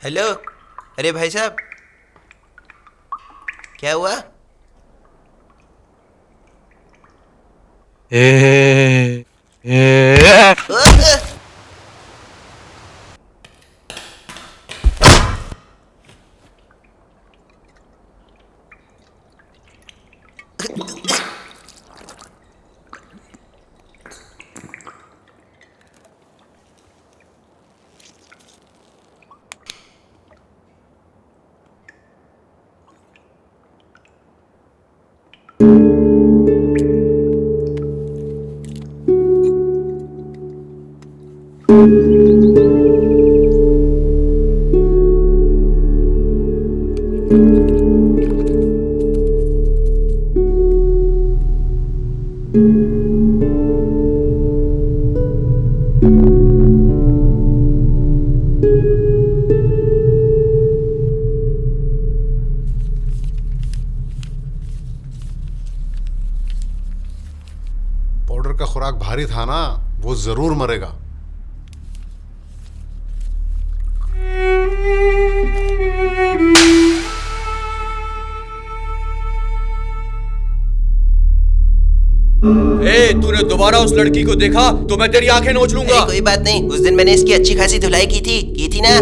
Hello. अरे भाई साहब, क्या हुआ? पाउडर का खुराक भारी था ना, वो जरूर मरेगा। तूने दोबारा उस लड़की को देखा तो मैं तेरी आंखें नोच लूंगा। कोई बात नहीं, उस दिन मैंने इसकी अच्छी खासी धुलाई की थी ना।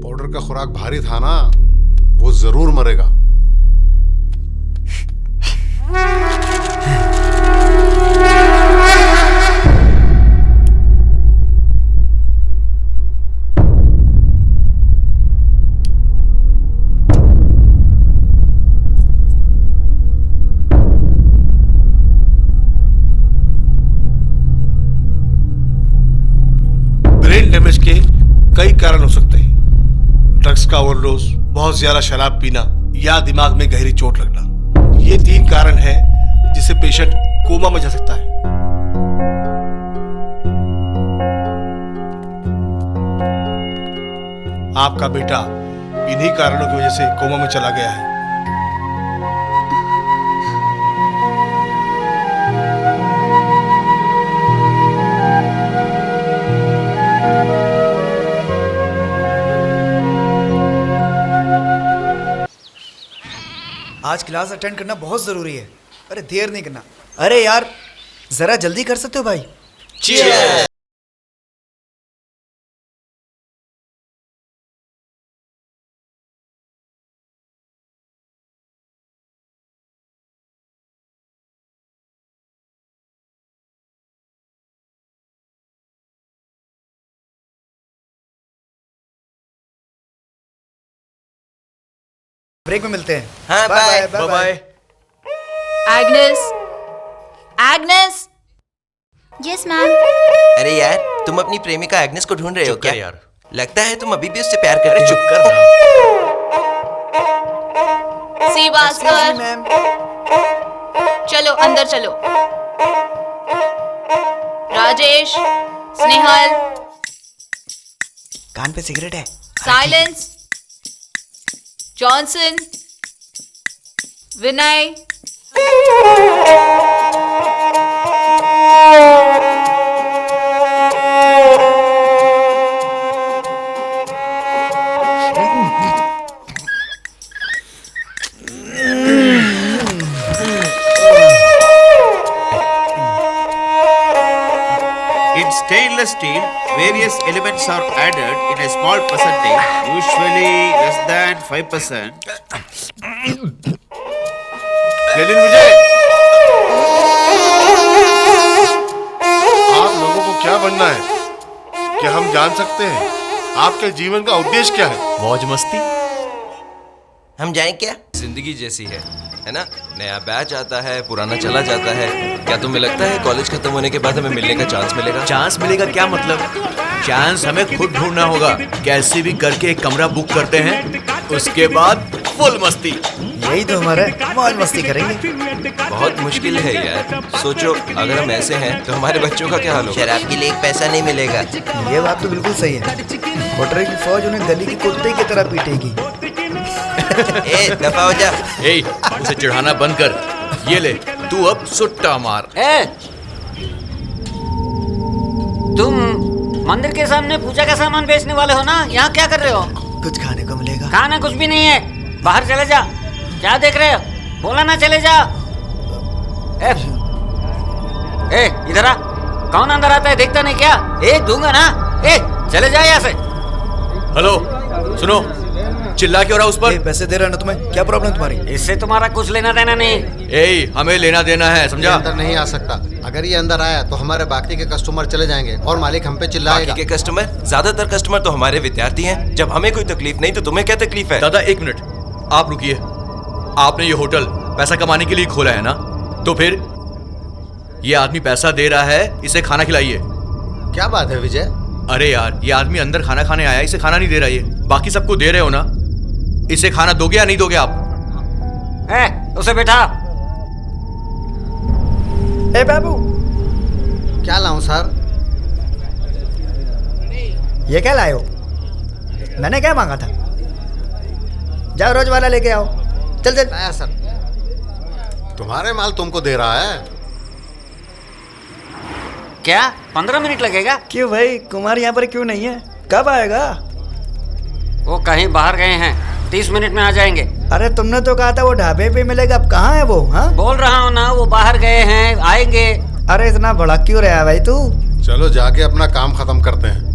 पाउडर का खुराक भारी था ना, वो जरूर मरेगा। ब्रेन डैमेज के कई कारण हो सकते हैं। ड्रग्स का ओवरडोज, बहुत ज्यादा शराब पीना या दिमाग में गहरी चोट लगना, ये 3 कारण हैं जिससे पेशेंट कोमा में जा सकता है। आपका बेटा इन्हीं कारणों की वजह से कोमा में चला गया है। आज क्लास अटेंड करना बहुत जरूरी है। अरे देर नहीं करना। अरे यार, जरा जल्दी कर सकते हो भाई? Cheers! ब्रेक में मिलते हैं। हाँ, bye. Bye bye. Agnes, Agnes. Yes ma'am. अरे यार, तुम अपनी प्रेमिका एग्नेस को ढूंढ रहे हो क्या? यार, लगता है तुम अभी भी उससे प्यार करते हो। चुप कर ना। सी भास्कर, मैम। चलो अंदर चलो। राजेश, स्नेहल, कान पे सिगरेट है। Silence. Johnson, Vinay, In stainless steel, various elements are added in a small percentage, usually less than 5%. Lenin विजय, आप लोगों को क्या बनना है? क्या हम जान सकते हैं आपके जीवन का उद्देश्य क्या है? मौज मस्ती हम जाएं क्या? जिंदगी जैसी है ना? नया बैच आता है, पुराना चला जाता है। क्या तुम्हें लगता है कॉलेज खत्म होने के बाद हमें मिलने का चांस मिलेगा? चांस मिलेगा क्या मतलब? चांस हमें खुद ढूंढना होगा। कैसे भी करके एक कमरा बुक करते हैं, उसके बाद फुल मस्ती। यही तो हमारा है, मौज मस्ती करेंगे। बहुत मुश्किल है यार। सोचो, अगर हम ऐसे हैं तो हमारे बच्चों का क्या हाल होगा? शराब के लिए एक पैसा नहीं मिलेगा। ये बात तो बिल्कुल सही है। क्वार्टर की फौज उन्हें गली के कुत्ते की तरह पीटेगी। ए दफा हो जा। ए, उसे चिढ़ाना बंद कर। ये ले, तू अब सुट्टा मार। ए, तुम मंदिर के सामने पूजा का सामान बेचने वाले हो ना? यहाँ क्या कर रहे हो? कुछ खाने को मिलेगा? खाना कुछ भी नहीं है, बाहर चले जा। क्या देख रहे हो? बोला ना चले जा। ए, इधर आ। कौन अंदर आता है देखता नहीं क्या? दूंगा ना। चले जा यहाँ से। हेलो, सुनो, चिल्ला क्यों रहा उस पर? पैसे दे रहा ना तुम्हें, क्या प्रॉब्लम तुम्हारी? इससे तुम्हारा कुछ लेना देना नहीं। हमें लेना देना है, समझा? अंदर नहीं आ सकता। अगर ये अंदर आया तो हमारे बाकी के कस्टमर चले जाएंगे और मालिक हम पे चिल्लाएगा। बाकी के कस्टमर, ज्यादातर कस्टमर तो हमारे विद्यार्थी हैं। जब हमें कोई तकलीफ नहीं तो तुम्हें क्या तकलीफ है? दादा एक मिनट, आप रुकिए। आपने ये होटल पैसा कमाने के लिए खोला है ना? तो फिर ये आदमी पैसा दे रहा है, इसे खाना खिलाइए। क्या बात है विजय? अरे यार, ये आदमी अंदर खाना खाने आया, इसे खाना नहीं दे रहा। ये बाकी सबको दे रहे हो ना, इसे खाना दोगे या नहीं दोगे आप? उसे बैठा। ए बाबू, क्या लाऊं सर? ये क्या लाए हो? मैंने क्या मांगा था? जाओ रोज वाला लेके आओ। चल चल। आया सर। तुम्हारे माल तुमको दे रहा है। क्या 15 मिनट लगेगा? क्यों भाई, कुमार यहाँ पर क्यों नहीं है? कब आएगा? वो कहीं बाहर गए हैं, 30 मिनट में आ जाएंगे। अरे तुमने तो कहा था वो ढाबे पे मिलेगा, अब कहाँ है वो? हाँ, बोल रहा हूँ ना, वो बाहर गए हैं, आएंगे। अरे इतना भड़क क्यों रहा है भाई तू? चलो जाके अपना काम खत्म करते हैं।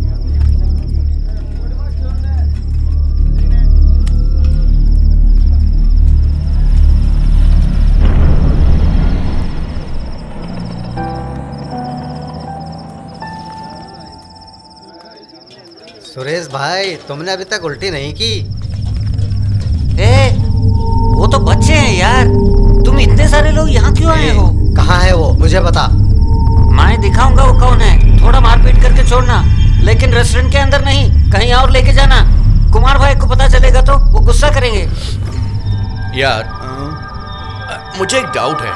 सुरेश भाई, तुमने अभी तक उल्टी नहीं की? वो तो बच्चे हैं यार। तुम इतने सारे लोग यहाँ क्यों आए हो? कहाँ है वो, मुझे बता। मैं दिखाऊंगा वो कौन है। थोड़ा मारपीट करके छोड़ना, लेकिन रेस्टोरेंट के अंदर नहीं, कहीं और लेके जाना। कुमार भाई को पता चलेगा तो वो गुस्सा करेंगे। यार, मुझे एक डाउट है,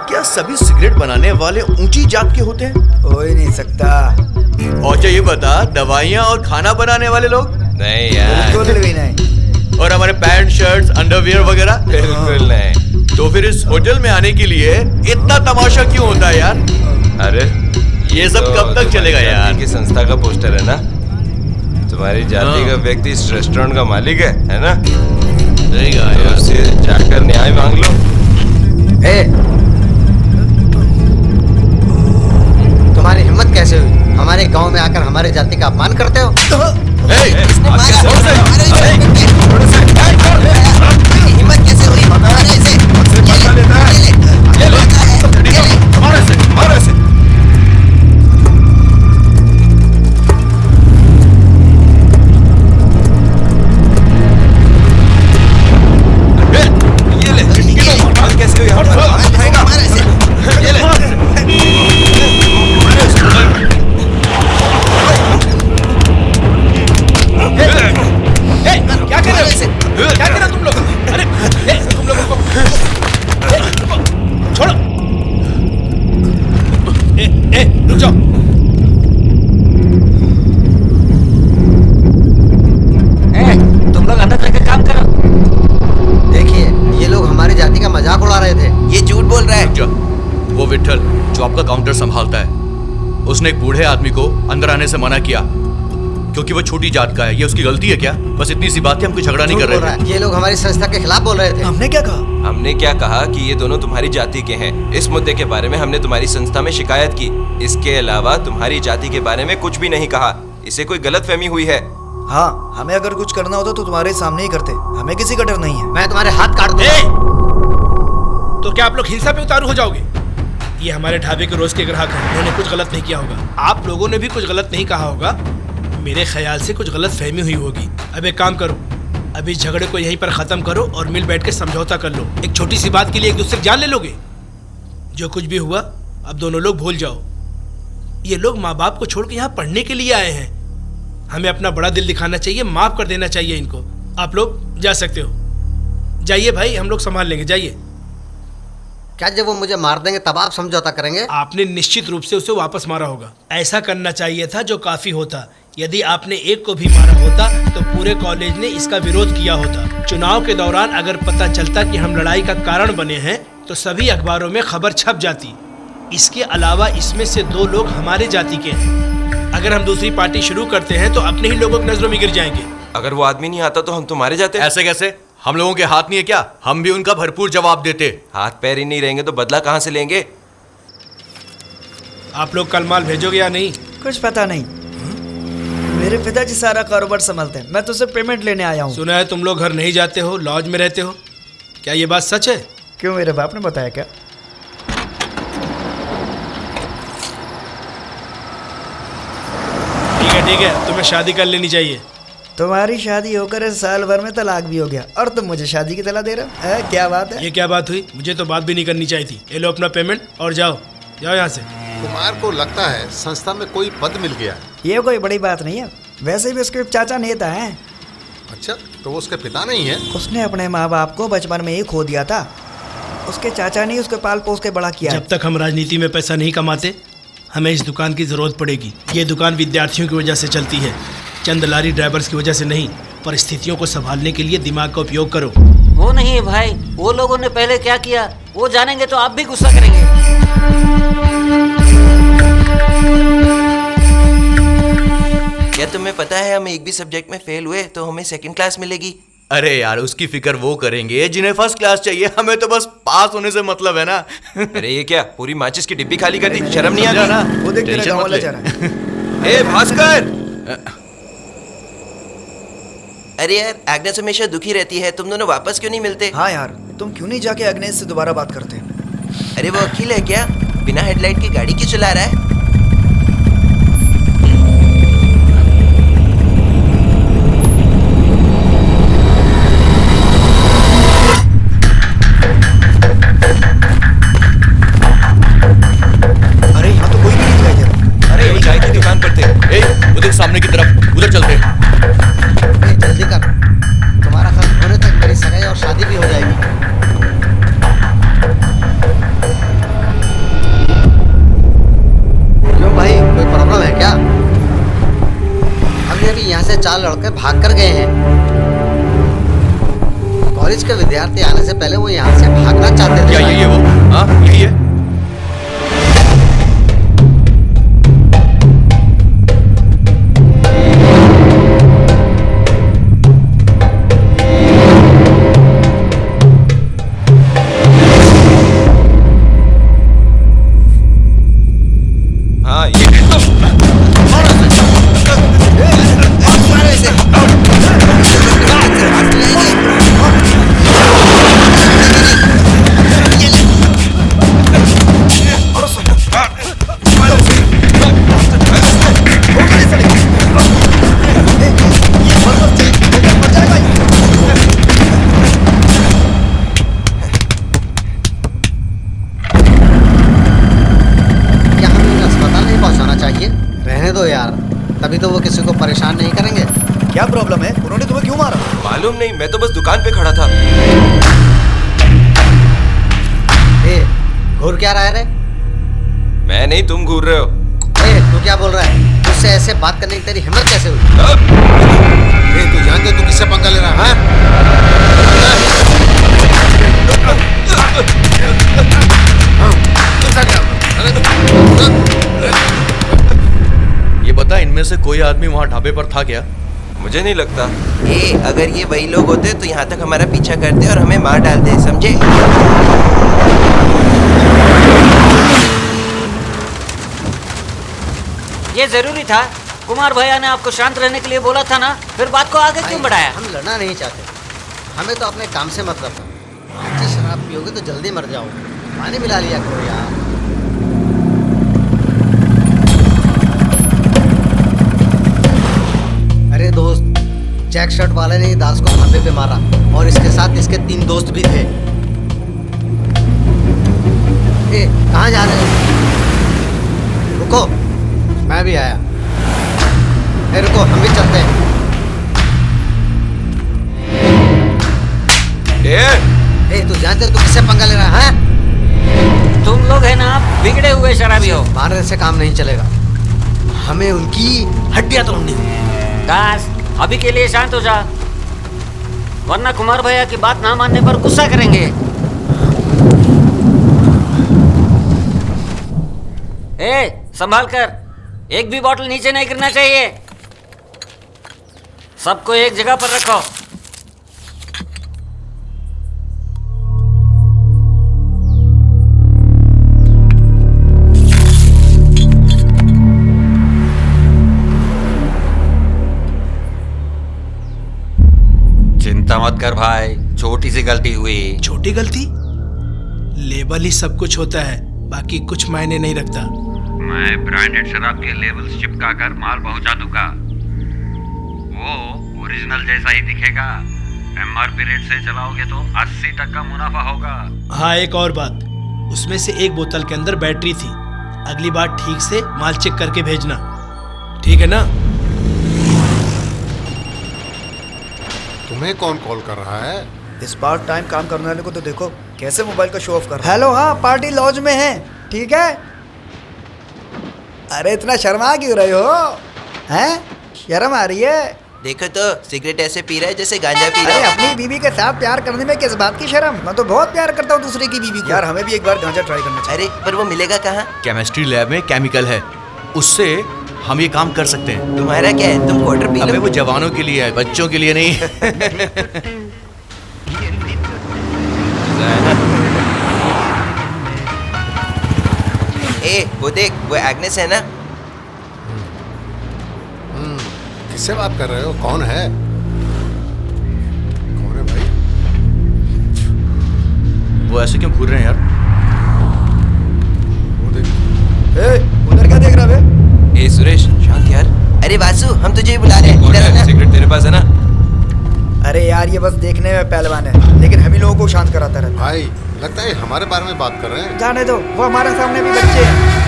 क्या सभी सिगरेट बनाने वाले ऊंची जात के होते हैं? हो ही नहीं सकता। और जो ये बता, दवाइयाँ और खाना बनाने वाले लोग? नहीं यार, बिल्कुल भी नहीं। और हमारे पैंट शर्ट्स अंडरवियर वगैरह? बिल्कुल नहीं। तो फिर इस होटल में आने के लिए इतना तमाशा क्यों होता है यार? अरे ये सब कब तक चलेगा यार? की संस्था का पोस्टर है ना, तुम्हारी जाति का व्यक्ति इस रेस्टोरेंट का मालिक है ना? तो उससे जाकर न्याय मांग लो। तुम्हारी हिम्मत कैसे हुई हमारे गांव में आकर हमारे जाति का अपमान करते हो? हिम्मत कैसे हुई? काउंटर संभालता है, उसने एक बूढ़े आदमी को अंदर आने से मना किया क्योंकि वो छोटी जात का है। ये उसकी गलती है क्या? बस इतनी सी बात है, हम कोई झगड़ा नहीं कर रहे थे। ये लोग हमारी संस्था के खिलाफ बोल रहे थे। हमने क्या कहा? हमने क्या कहा कि ये दोनों तुम्हारी जाति के हैं। इस मुद्दे के बारे में हमने तुम्हारी संस्था में शिकायत की। इसके अलावा तुम्हारी जाति के बारे में कुछ भी नहीं कहा। इसे कोई गलतफहमी हुई है। हाँ, हमें अगर कुछ करना होता तो तुम्हारे सामने ही करते, हमें किसी का डर नहीं है। मैं तुम्हारे हाथ काट दूंगा। तो क्या आप लोग हिंसा पे उतारू हो जाओगे? ये हमारे ढाबे के रोज के ग्राहक हैं, उन्होंने कुछ गलत नहीं किया होगा। आप लोगों ने भी कुछ गलत नहीं कहा होगा। मेरे ख्याल से कुछ गलत फहमी हुई होगी। अब एक काम करो, अभी झगड़े को यहीं पर खत्म करो और मिल बैठ के समझौता कर लो। एक छोटी सी बात के लिए एक दूसरे की जान ले लोगे? जो कुछ भी हुआ अब दोनों लोग भूल जाओ। ये लोग माँ बाप को छोड़ के यहाँ पढ़ने के लिए आए हैं। हमें अपना बड़ा दिल दिखाना चाहिए, माफ कर देना चाहिए इनको। आप लोग जा सकते हो, जाइए भाई, हम लोग संभाल लेंगे, जाइए। क्या जब वो मुझे मार देंगे तब आप समझौता करेंगे? आपने निश्चित रूप से उसे वापस मारा होगा। ऐसा करना चाहिए था जो काफी होता। यदि आपने एक को भी मारा होता तो पूरे कॉलेज ने इसका विरोध किया होता। चुनाव के दौरान अगर पता चलता कि हम लड़ाई का कारण बने हैं तो सभी अखबारों में खबर छप जाती। इसके अलावा इसमें से 2 लोग हमारे जाति के हैं। अगर हम दूसरी पार्टी शुरू करते हैं तो अपने ही लोगों की नजरों में गिर जाएंगे। अगर वो आदमी नहीं आता तो हम तुम्हारे जाते। ऐसे कैसे? हम लोगों के हाथ नहीं है क्या? हम भी उनका भरपूर जवाब देते। हाथ पैर ही नहीं रहेंगे तो बदला कहाँ से लेंगे? आप लोग कल माल भेजोगे या नहीं? कुछ पता नहीं, मेरे पिताजी सारा कारोबार संभालते हैं। मैं तुझसे पेमेंट लेने आया हूँ। सुना है तुम लोग घर नहीं जाते हो, लॉज में रहते हो। क्या ये बात सच है? क्यों, मेरे बाप ने बताया क्या? ठीक है, तुम्हें शादी कर लेनी चाहिए। तुम्हारी शादी होकर इस साल भर में तलाक भी हो गया और तुम मुझे शादी की तला दे रहे हो? क्या बात है? ये क्या बात हुई? मुझे तो बात भी नहीं करनी चाहिए थी। ये लो अपना पेमेंट और जाओ यहाँ से। कुमार को लगता है संस्था में कोई पद मिल गया। ये कोई बड़ी बात नहीं है, वैसे भी उसके चाचा नेता हैं। अच्छा, तो वो उसके पिता नहीं है? उसने अपने माँ बाप को बचपन में ही खो दिया था। उसके चाचा ने उसको पाल पोस के बड़ा किया। जब तक हम राजनीति में पैसा नहीं कमाते हमें इस दुकान की जरूरत पड़ेगी। ये दुकान विद्यार्थियों की वजह से चलती है, चंद लारी ड्राइवर्स की वजह से नहीं। परिस्थितियों को संभालने के लिए दिमाग का उपयोग करो। वो नहीं है भाई, वो लोगों ने पहले क्या किया वो जानेंगे तो आप भी गुस्सा करेंगे। क्या तुम्हें पता है हम एक भी सब्जेक्ट में फेल हुए तो हमें 2nd क्लास मिलेगी? अरे यार, उसकी फिक्र वो करेंगे जिन्हें 1st क्लास चाहिए। हमें तो बस पास होने से मतलब है ना। अरे ये क्या, पूरी माचिस की डिब्बी खाली कर दी? शर्म नहीं आ ना? वो देख तेरा टेंशन गाँव मत वाला ले। जा रहा है। ए भास्कर! अरे यार, एग्नेस हमेशा दुखी रहती है, तुम दोनों वापस क्यों नहीं मिलते? हाँ यार, तुम क्यों नहीं जाके अग्नेश से दोबारा बात करते? अरे वो अखिल है क्या? बिना हेडलाइट की गाड़ी क्यों चला रहा है? अरे यहाँ तो कोई भी नहीं दिखाई दे रहा। अरे वो चाय की दुकान पर थे। ए, उधर सामने की तरफ, उधर चलते। अरे जल्दी कर, तुम्हारा खर्च होने तक मेरी सगाई और शादी भी हो जाएगी। क्यों भाई, कोई प्रॉब्लम है क्या? अभी यहाँ से 4 लड़के भाग कर गए हैं। कॉलेज के विद्यार्थी आने से पहले वो यहाँ से भागना चाहते थे। क्या यही है वो? हाँ, यही है। हाँ, ये क्या हमें उन्हें अस्पताल नहीं पहुँचाना चाहिए? रहने दो यार, तभी तो वो किसी को परेशान नहीं करेंगे। क्या प्रॉब्लम है? उन्होंने तुम्हें क्यों मारा? मालूम नहीं, मैं तो बस दुकान पे खड़ा था। ए, घूर क्या रहा है रे? मैं नहीं, तुम घूर रहे हो। ए, तू क्या बोल रहा है? तुझसे ऐसे बात करने की तेरी हिम्मत कैसे हुई? ए, तू जानते तू किससे पंगा ले रहा है? ये बता, इनमें से कोई आदमी वहाँ ढाबे पर था क्या? मुझे नहीं लगता। ए, अगर ये वही लोग होते तो यहाँ तक हमारा पीछा करते और हमें मार डालते, समझे? ये जरूरी था? कुमार भैया ने आपको शांत रहने के लिए बोला था ना, फिर बात को आगे क्यों बढ़ाया? हम लड़ना नहीं चाहते, हमें तो अपने काम से मतलब था। अच्छी शराब पियोगे तो जल्दी मर जाओ। पानी मिला लिया करो यार। अरे दोस्त, चेक शर्ट वाले ने ही दास को खंभे पे मारा और इसके साथ इसके 3 दोस्त भी थे। ए, कहाँ जा रहे हो? रुको, मैं भी आया। ए, रुको, हम भी चलते हैं। ए, तू जानते तू किससे पंगा ले रहा है? तुम लोग है ना बिगड़े हुए शराबी हो। मारने से काम नहीं चलेगा, हमें उनकी हड्डियां तोड़नी है। दास अभी के लिए शांत हो जा, वरना कुमार भैया की बात ना मानने पर गुस्सा करेंगे। ए, संभाल कर, एक भी बोतल नीचे नहीं गिरना चाहिए। सबको एक जगह पर रखो। चिंता मत कर भाई, छोटी सी गलती हुई। छोटी गलती? लेबल ही सब कुछ होता है, बाकी कुछ मायने नहीं रखता। मैं ब्रांडेड शराब के लेबल्स चिपका कर माल पहुंचा दूंगा, वो ओरिजिनल जैसा ही दिखेगा। एमआरपी रेट से चलाओगे तो 80% मुनाफा होगा। हाँ, एक और बात, उसमें से एक बोतल के अंदर बैटरी थी। अगली बार ठीक से माल चेक करके भेजना, ठीक है ना? तुम्हें कौन कॉल कर रहा है? इस पार्ट टाइम काम करने वाले को तो देखो कैसे मोबाइल का शो ऑफ कर रहा है। हेलो, हाँ पार्टी लॉज में है, ठीक है? अरे इतना शर्मा क्यों रहे हो? हैं? शर्म आ रही है? देखो तो सिगरेट ऐसे पी रहा है जैसे गांजा पी रहा अरे है। अपनी बीवी के साथ प्यार करने में किस बात की शर्म? मैं तो बहुत प्यार करता हूँ दूसरे की बीवी को। यार हमें भी एक बार गांजा ट्राई करना चाहिए। अरे पर वो मिलेगा कहाँ? केमिस्ट्री लैब में केमिकल है, उससे हम ये काम कर सकते हैं। तुम्हारा क्या है, तुम क्वार्टर पी लो। अबे वो जवानों के लिए है, बच्चों के लिए नहीं। ए वो देख, वो एग्नेस है ना? किससे बात कर रहे हो? कौन है? कौन है भाई? वो ऐसे क्यों घूर रहे हैं यार? वो देख। उधर क्या देख रहा है? ए सुरेश, शांत यार। अरे वासु, हम तुझे ही बुला रहे हैं, इधर आना। सिगरेट तेरे पास है ना? अरे यार ये बस देखने में पहलवान है, लेकिन हम ही लोगों को शांत कराता रहता भाई लगता है हमारे बारे में बात कर रहे हैं। है। जाने दो, वो हमारे सामने भी बच्चे हैं।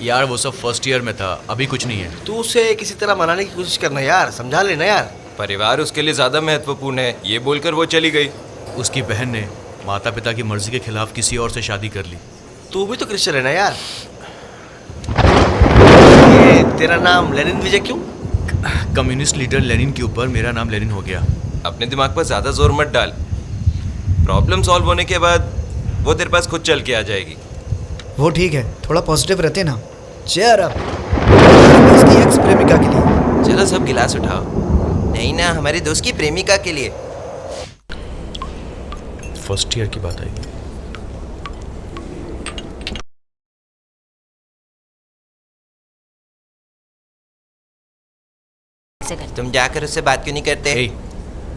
यार वो सब फर्स्ट ईयर में था, अभी कुछ नहीं है। तू उसे किसी तरह मनाने की कोशिश करना यार, समझा लेना यार। परिवार उसके लिए ज्यादा महत्वपूर्ण है, ये बोलकर वो चली गई। उसकी बहन ने माता पिता की मर्जी के खिलाफ किसी और से शादी कर ली। तू भी तो क्रिश्चियन है ना यार। ये तेरा नाम लेनिन विजय क्यों? कम्युनिस्ट लीडर लेनिन के ऊपर मेरा नाम लेनिन हो गया। अपने दिमाग पर ज्यादा जोर मत डाल, प्रॉब्लम सॉल्व होने के बाद वो तेरे पास खुद चल के आ जाएगी। वो ठीक है, थोड़ा पॉजिटिव रहते ना। Cheer up. उसकी एक्स प्रेमिका के लिए। चलो सब गिलास उठाओ। नहीं ना, हमारे दोस्त की प्रेमिका के लिए। फर्स्ट ईयर की बात आई। तुम जाकर उससे बात क्यों नहीं करते?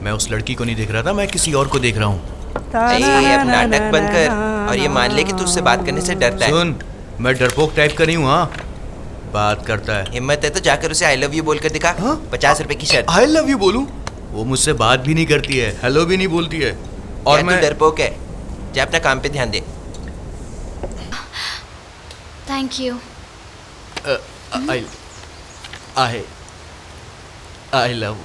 मैं उस लड़की को नहीं देख रहा था, मैं किसी और को देख रहा हूँ। अब नाटक बंद कर और ये मान ले कि तू उससे बात करने से डरता है। सुन, मैं डरपोक टाइप का नहीं हूँ। हाँ, बात करता है। हिम्मत है तो जाकर उसे आई लव यू बोलकर दिखा। 50 रुपए की शर्त। आई लव यू बोलूं? वो मुझसे बात भी नहीं करती है, हेलो भी नहीं बोलती है। और मैं डरपोक है। जा अपना काम पे ध्यान दे। Thank you. I love.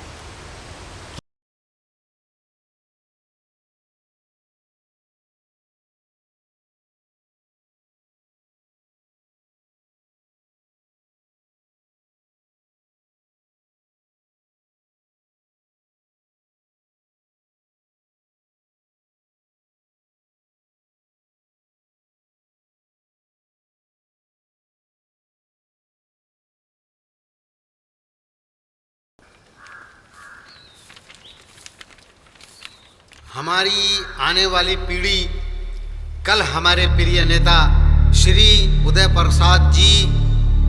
हमारी आने वाली पीढ़ी कल हमारे प्रिय नेता श्री उदय प्रसाद जी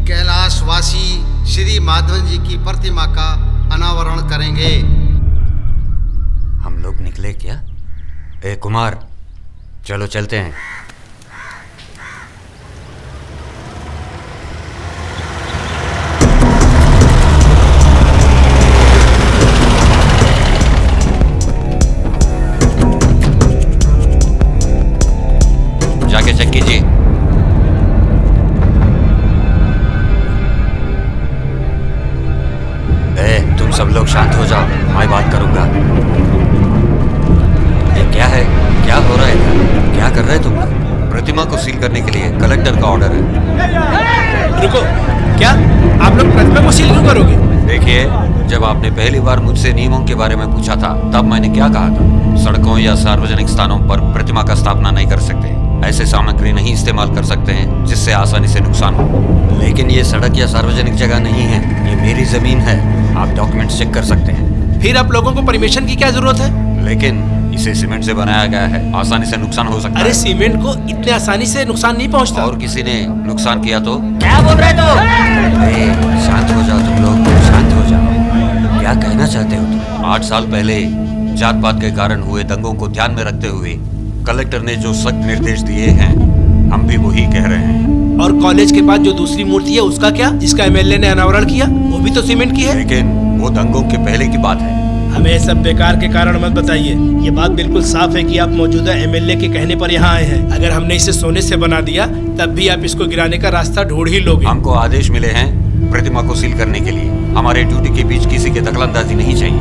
कैलाशवासी श्री माधवन जी की प्रतिमा का अनावरण करेंगे। हम लोग निकले क्या? ए कुमार, चलो चलते हैं। जाके चेक कीजिए। तुम सब लोग शांत हो जाओ, मैं बात करूंगा। ये क्या है? हो रहा है इधर? क्या कर रहे तुम लोग? प्रतिमा को सील करने के लिए कलेक्टर का ऑर्डर है। रुको, क्या आप लोग प्रतिमा को सील क्यों करोगे? देखिए, जब आपने पहली बार मुझसे नियमों के बारे में पूछा था तब मैंने क्या कहा था? सड़कों या सार्वजनिक स्थानों पर प्रतिमा का स्थापना नहीं कर सकते। ऐसे सामग्री नहीं इस्तेमाल कर सकते हैं जिससे आसानी से नुकसान हो। लेकिन ये सड़क या सार्वजनिक जगह नहीं है, ये मेरी जमीन है। आप डॉक्यूमेंट्स चेक कर सकते हैं। फिर आप लोगों को परमिशन की क्या जरूरत है? लेकिन इसे सीमेंट से बनाया गया है, आसानी से नुकसान हो सकता है। अरे सीमेंट को इतने आसानी से नुकसान नहीं पहुंचता। और किसी ने नुकसान किया तो? क्या बोल रहे तुम? अरे शांत हो जाओ तुम लोग, शांत हो जाओ। क्या कहना चाहते हो तुम? 8 साल पहले जात पात के कारण हुए दंगों को ध्यान में रखते हुए कलेक्टर ने जो सख्त निर्देश दिए हैं, हम भी वही कह रहे हैं। और कॉलेज के पास जो दूसरी मूर्ति है उसका क्या, जिसका एमएलए ने अनावरण किया, वो भी तो सीमेंट की है। लेकिन वो दंगों के पहले की बात है। हमें सब बेकार के कारण मत बताइए। ये बात बिल्कुल साफ है कि आप मौजूदा एमएलए के कहने पर यहाँ आए हैं। अगर हमने इसे सोने से बना दिया तब भी आप इसको गिराने का रास्ता ढूंढ ही लोगे। हमको आदेश मिले हैं प्रतिमा को सील करने के लिए। हमारे ड्यूटी के बीच किसी की दखलंदाजी नहीं चाहिए।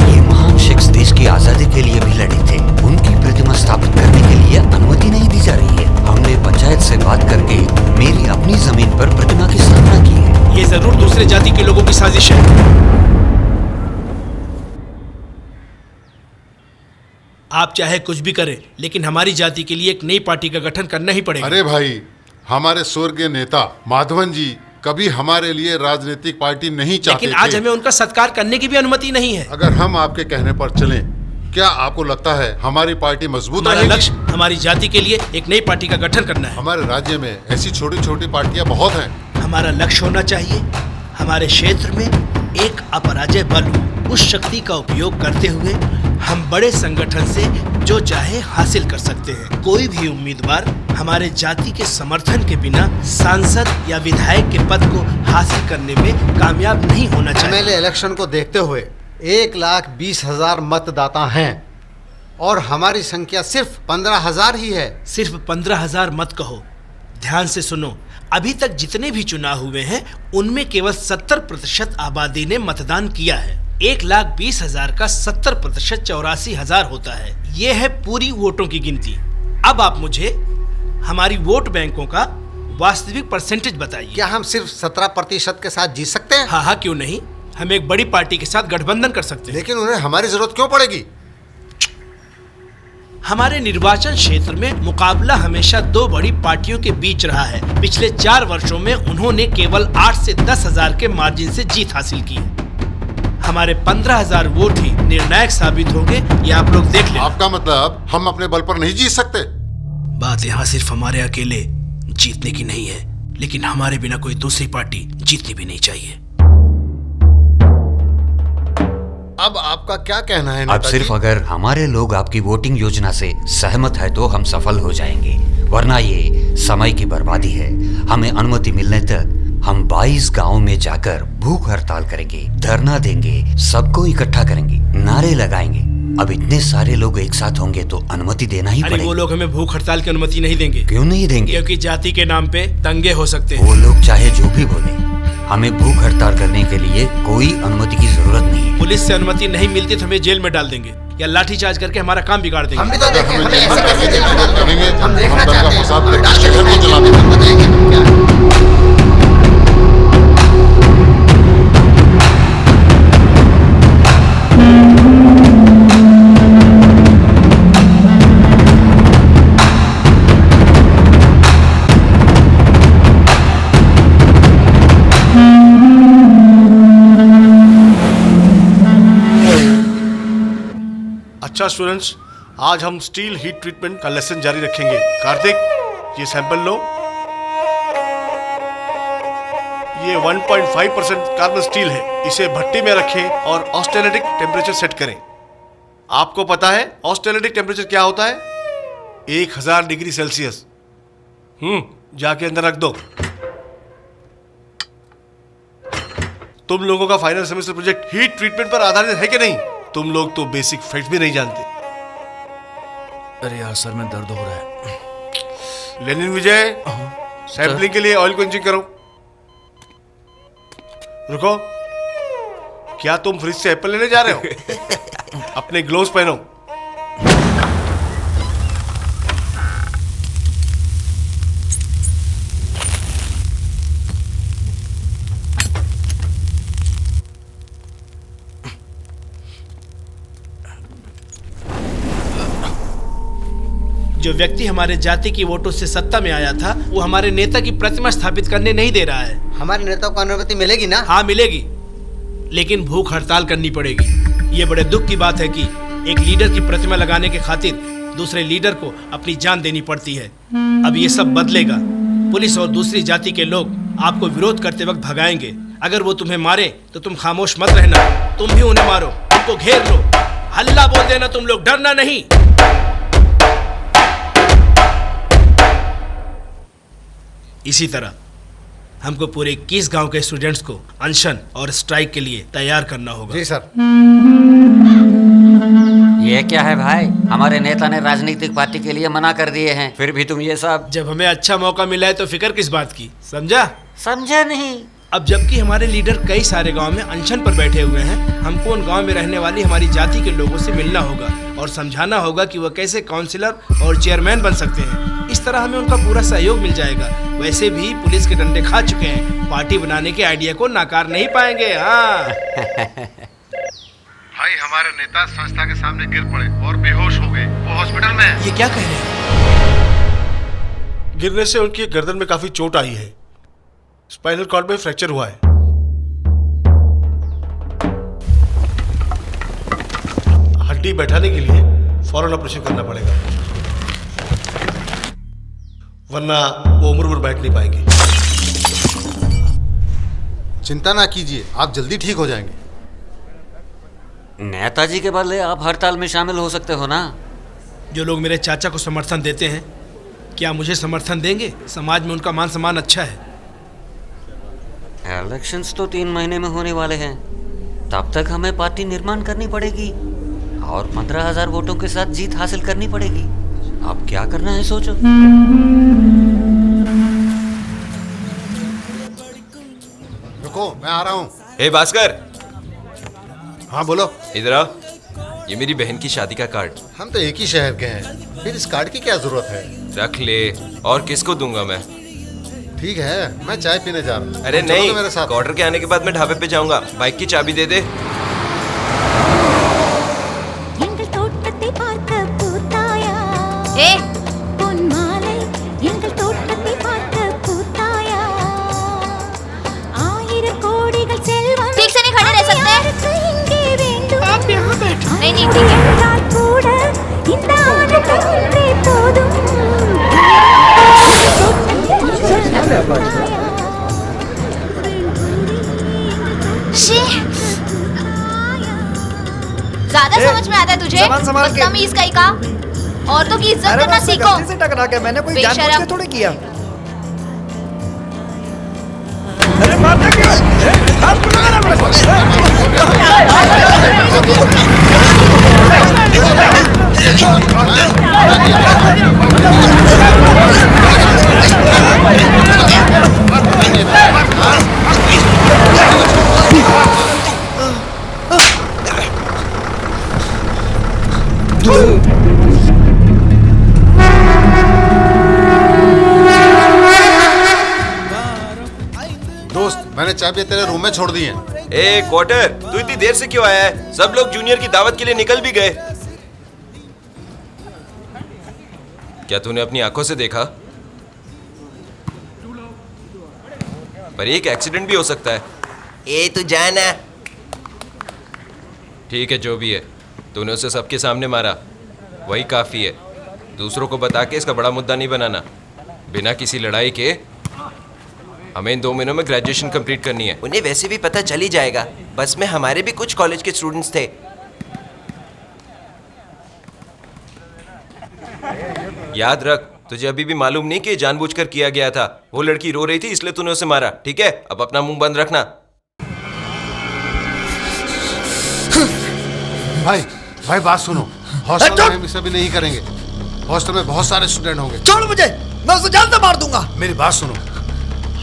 ये महान शख्स देश की आजादी के लिए भी लड़े थे। उनकी प्रतिमा स्थापित करने के लिए अनुमति नहीं दी जा रही है। हमने पंचायत से बात करके मेरी अपनी जमीन पर प्रतिमा की स्थापना की है। ये जरूर दूसरे जाति के लोगों की साजिश है। आप चाहे कुछ भी करें, लेकिन हमारी जाति के लिए एक नई पार्टी का गठन करना ही पड़ेगा। अरे भाई, हमारे स्वर्गीय नेता माधवन जी कभी हमारे लिए राजनीतिक पार्टी नहीं चाहते लेकिन आज हमें उनका सत्कार करने की भी अनुमति नहीं है। अगर हम आपके कहने पर चलें, क्या आपको लगता है हमारी पार्टी मजबूत हमारा रहेगी? लक्ष्य हमारी जाति के लिए एक नई पार्टी का गठन करना है। हमारे राज्य में ऐसी छोटी छोटी पार्टियां बहुत हैं। हमारा लक्ष्य होना चाहिए हमारे क्षेत्र में एक अपराजय बल हो। उस शक्ति का उपयोग करते हुए हम बड़े संगठन से जो चाहे हासिल कर सकते हैं। कोई भी उम्मीदवार हमारे जाति के समर्थन के बिना सांसद या विधायक के पद को हासिल करने में कामयाब नहीं होना चाहिए। एमएलए इलेक्शन को देखते हुए 1,20,000 मतदाता हैं और हमारी संख्या सिर्फ 15,000 ही है। सिर्फ 15,000 मत कहो, ध्यान से सुनो। अभी तक जितने भी चुनाव हुए हैं उनमें केवल 70% आबादी ने मतदान किया है। 1,20,000 का 70% 84,000 होता है। ये है पूरी वोटों की गिनती। अब आप मुझे हमारी वोट बैंकों का वास्तविक परसेंटेज बताइए। क्या हम सिर्फ 17% के साथ जीत सकते हैं? हाँ, क्यों नहीं। हम एक बड़ी पार्टी के साथ गठबंधन कर सकते हैं। लेकिन उन्हें हमारी जरूरत क्यों पड़ेगी? हमारे निर्वाचन क्षेत्र में मुकाबला हमेशा 2 बड़ी पार्टियों के बीच रहा है। पिछले 4 वर्षों में उन्होंने केवल 8 से 10,000 के मार्जिन से जीत हासिल की है। हमारे 15,000 वोट ही निर्णायक साबित होंगे, ये आप लोग देख लें। आपका मतलब हम अपने बल पर नहीं जीत सकते? बात यहाँ सिर्फ हमारे अकेले जीतने की नहीं है, लेकिन हमारे बिना कोई दूसरी पार्टी जीतनी भी नहीं चाहिए। अब आपका क्या कहना है अब नेताजी? सिर्फ अगर हमारे लोग आपकी वोटिंग योजना से सहमत है तो हम सफल हो जाएंगे, वरना ये समय की बर्बादी है। हमें अनुमति मिलने तक हम 22 गांवों में जाकर भूख हड़ताल करेंगे, धरना देंगे, सबको इकट्ठा करेंगे, नारे लगाएंगे। अब इतने सारे लोग एक साथ होंगे तो अनुमति देना ही पड़ेगा। वो लोग हमें भूख हड़ताल की अनुमति नहीं देंगे। क्यों नहीं देंगे? क्योंकि जाति के नाम पे दंगे हो सकते हैं। वो लोग चाहे जो भी बोले, हमें भूख हड़ताल करने के लिए कोई अनुमति की जरूरत नहीं है। पुलिस से अनुमति नहीं मिलती तो हमें जेल में डाल देंगे या लाठीचार्ज करके हमारा काम बिगाड़ देंगे। हम भी तो देखें, हमें जेल में डालने की कोशिश करेंगे, हम देखना दंगा चाहते हैं। फसाद हम करके शहर को जला देंगे। बताएंगे हम क्या। अच्छा स्टूडेंट्स, आज हम स्टील हीट ट्रीटमेंट का लेसन जारी रखेंगे। कार्तिक, ये सैंपल लो। ये 1.5% कार्बन स्टील है। इसे भट्टी में रखें और ऑस्टेनेटिक टेम्परेचर सेट करें। आपको पता है ऑस्टेनेटिक टेम्परेचर क्या होता है? 1000 डिग्री सेल्सियस। जाके अंदर रख दो। तुम लोगों का final semester project heat treatment पर आधारित है कि नहीं? तुम लोग तो बेसिक फैक्ट भी नहीं जानते। अरे यार, सर में दर्द हो रहा है। लेनिन विजय, सैंपलिंग के लिए ऑयल क्वेंचिंग करो। रुको, क्या तुम फ्रिज से एप्पल लेने जा रहे हो? अपने ग्लोव्स पहनो। जो व्यक्ति हमारे जाति की वोटों से सत्ता में आया था वो हमारे नेता की प्रतिमा स्थापित करने नहीं दे रहा है। हमारे नेता को अनुमति मिलेगी ना? हाँ मिलेगी, लेकिन भूख हड़ताल करनी पड़ेगी। ये बड़े दुख की बात है कि एक लीडर की प्रतिमा लगाने के खातिर दूसरे लीडर को अपनी जान देनी पड़ती है। अब ये सब बदलेगा। पुलिस और दूसरी जाति के लोग आपको विरोध करते वक्त भगाएंगे। अगर वो तुम्हें मारे तो तुम खामोश मत रहना, तुम भी उन्हें मारो, उनको घेर लो, हल्ला बोल देना, तुम लोग डरना नहीं। इसी तरह हमको पूरे 21 गांव के स्टूडेंट्स को अनशन और स्ट्राइक के लिए तैयार करना होगा। जी सर। ये क्या है भाई, हमारे नेता ने राजनीतिक पार्टी के लिए मना कर दिए हैं, फिर भी तुम ये सब। जब हमें अच्छा मौका मिला है तो फिक्र किस बात की, समझा? समझा नहीं। अब जबकि हमारे लीडर कई सारे गांव में अनशन पर बैठे हुए हैं, हमको उन गांव में रहने वाली हमारी जाति के लोगों से मिलना होगा और समझाना होगा कि वह कैसे काउंसिलर और चेयरमैन बन सकते हैं। इस तरह हमें उनका पूरा सहयोग मिल जाएगा। वैसे भी पुलिस के डंडे खा चुके हैं, पार्टी बनाने के आइडिया को नाकार नहीं पाएंगे। हाँ भाई, हमारे नेता संस्था के सामने गिर पड़े और बेहोश हो गए, वो हॉस्पिटल में है। ये क्या कह रहे हैं? गिरने से उनकी गर्दन में काफी चोट आई है, स्पाइनल कॉर्ड में फ्रैक्चर हुआ है। हड्डी बैठाने के लिए फौरन ऑपरेशन करना पड़ेगा, वरना वो उम्र भर बैठ नहीं पाएंगे। चिंता ना कीजिए, आप जल्दी ठीक हो जाएंगे। नेताजी के बदले आप हड़ताल में शामिल हो सकते हो ना? जो लोग मेरे चाचा को समर्थन देते हैं, क्या मुझे समर्थन देंगे? समाज में उनका मान सम्मान अच्छा है। इलेक्शंस तो 3 महीने में होने वाले हैं, तब तक हमें पार्टी निर्माण करनी पड़ेगी और 15,000 वोटों के साथ जीत हासिल करनी पड़ेगी। अब क्या करना है सोचो। रुको, मैं आ रहा हूँ। हे भास्कर। हाँ बोलो। इधर आओ, ये मेरी बहन की शादी का कार्ड। हम तो एक ही शहर के हैं, फिर इस कार्ड की क्या जरूरत है? रख ले, और किसको दूंगा मैं? ठीक है, मैं चाय पीने जा रहा हूँ। अरे चलो नहीं, तो मेरे साथ। क्वार्टर के आने के बाद मैं ढाबे पे जाऊंगा। बाइक की चाबी दे दे। ठीक से नहीं खड़े रह सकते? आप यहाँ बैठो। नहीं नहीं, ठीक है। ज्यादा समझ में आता है तुझे? बदतमीज कहीं का। औरतों की इज्जत करना सीखो। गलती से टकरा के मैंने कोई जानबूझ के थोड़ी किया। अरे मारना क्या? आपको लगाना दोस्त, मैंने चाबी तेरे रूम में छोड़ दी है। ए क्वार्टर, तू इतनी देर से क्यों आया है? सब लोग जूनियर की दावत के लिए निकल भी गए। क्या तूने अपनी आंखों से देखा? पर एक एक्सीडेंट भी हो सकता है। ए तू जाना। ठीक है, जो भी है, तूने उसे सबके सामने मारा, वही काफी है। दूसरों को बता के इसका बड़ा मुद्दा नहीं बनाना। बिना किसी लड़ाई के हमें इन 2 महीनों में ग्रेजुएशन कंप्लीट करनी है। उन्हें वैसे भी पता चल ही जाएगा। बस में हमारे भी कुछ कॉलेज के स्टूडेंट्स थे। याद रख, तुझे अभी भी मालूम नहीं कि जानबूझकर किया गया था। वो लड़की रो रही थी इसलिए तूने उसे मारा, ठीक है? अब अपना मुंह बंद रखना। भाई बात सुनो, हॉस्टल में हम इसे भी नहीं करेंगे। हॉस्टल में बहुत सारे स्टूडेंट होंगे। छोड़ मुझे, मैं उसे जान से मार दूंगा। मेरी बात सुनो,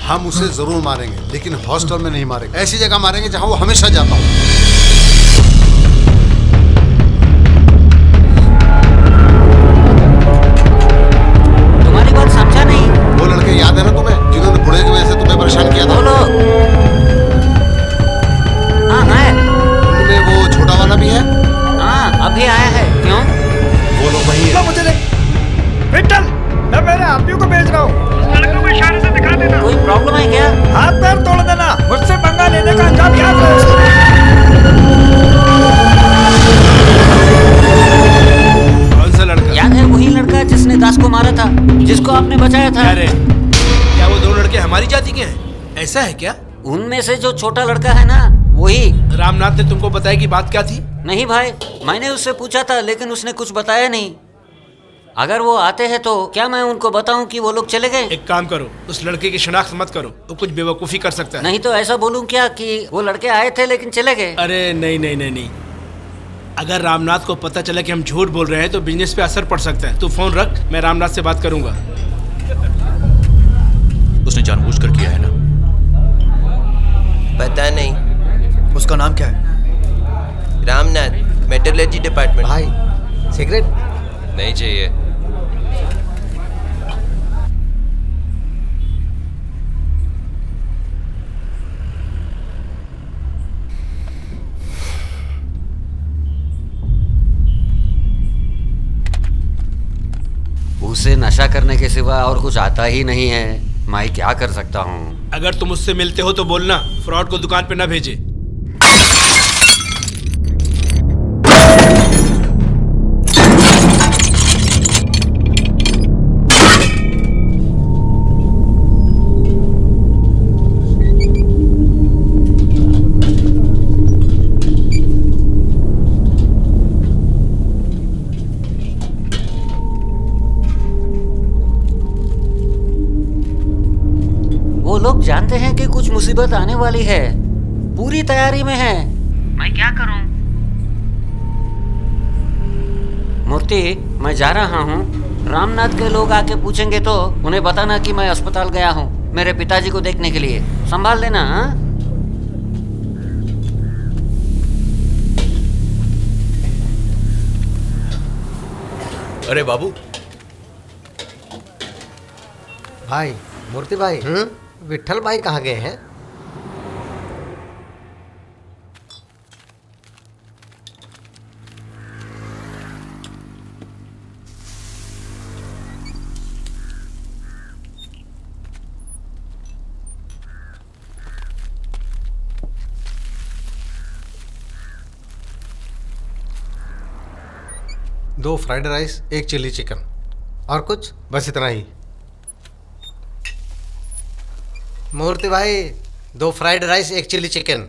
हम उसे जरूर मारेंगे, लेकिन हॉस्टल में नहीं मारेंगे। ऐसी जगह मारेंगे जहां वो हमेशा जाता हो। आदमियों को भेज रहा हूँ। लड़कों को इशारे से दिखा देना। कोई प्रॉब्लम है क्या? हाथ पैर तोड़ देना। मुझसे पंगा लेने का अंजाम याद रहे। कौन सा लड़का? याद है वही लड़का जिसने दास को मारा था, जिसको आपने बचाया था? अरे क्या वो दो लड़के हमारी जाति के हैं? ऐसा है क्या? उनमें से जो छोटा लड़का है ना, वही। रामनाथ ने तुमको बताया कि बात क्या थी? नहीं भाई, मैंने उससे पूछा था लेकिन उसने कुछ बताया नहीं। अगर वो आते हैं तो क्या मैं उनको बताऊं कि वो लोग चले गए? एक काम करो, उस लड़के की शनाख्त मत करो, वो कुछ बेवकूफी कर सकता है। नहीं तो ऐसा बोलूं क्या कि वो लड़के आए थे लेकिन चले गए? अरे नहीं नहीं नहीं नहीं, अगर रामनाथ को पता चला कि हम झूठ बोल रहे हैं तो बिजनेस पे असर पड़ सकता है। तू फोन रख, मैं रामनाथ से बात करूंगा। उसने जानबूझकर किया है ना? पता नहीं। उसका नाम क्या है? Ramnath, metallurgy department. भाई सिगरेट नहीं चाहिए। उसे नशा करने के सिवा और कुछ आता ही नहीं है। मैं क्या कर सकता हूँ? अगर तुम उससे मिलते हो तो बोलना, फ्रॉड को दुकान पे ना भेजे। वो लोग जानते हैं कि कुछ मुसीबत आने वाली है, पूरी तैयारी में है। मैं क्या करूं? मूर्ति, मैं जा रहा हूं। रामनाथ के लोग आके पूछेंगे तो उन्हें बताना कि मैं अस्पताल गया हूं मेरे पिताजी को देखने के लिए। संभाल लेना। हाँ? अरे बाबू। भाई, मूर्ति भाई, विट्ठल भाई कहाँ गए हैं? दो फ्राइड राइस, एक चिल्ली चिकन। और कुछ? बस इतना ही। मूर्ति भाई, दो फ्राइड राइस, एक चिल्ली चिकन।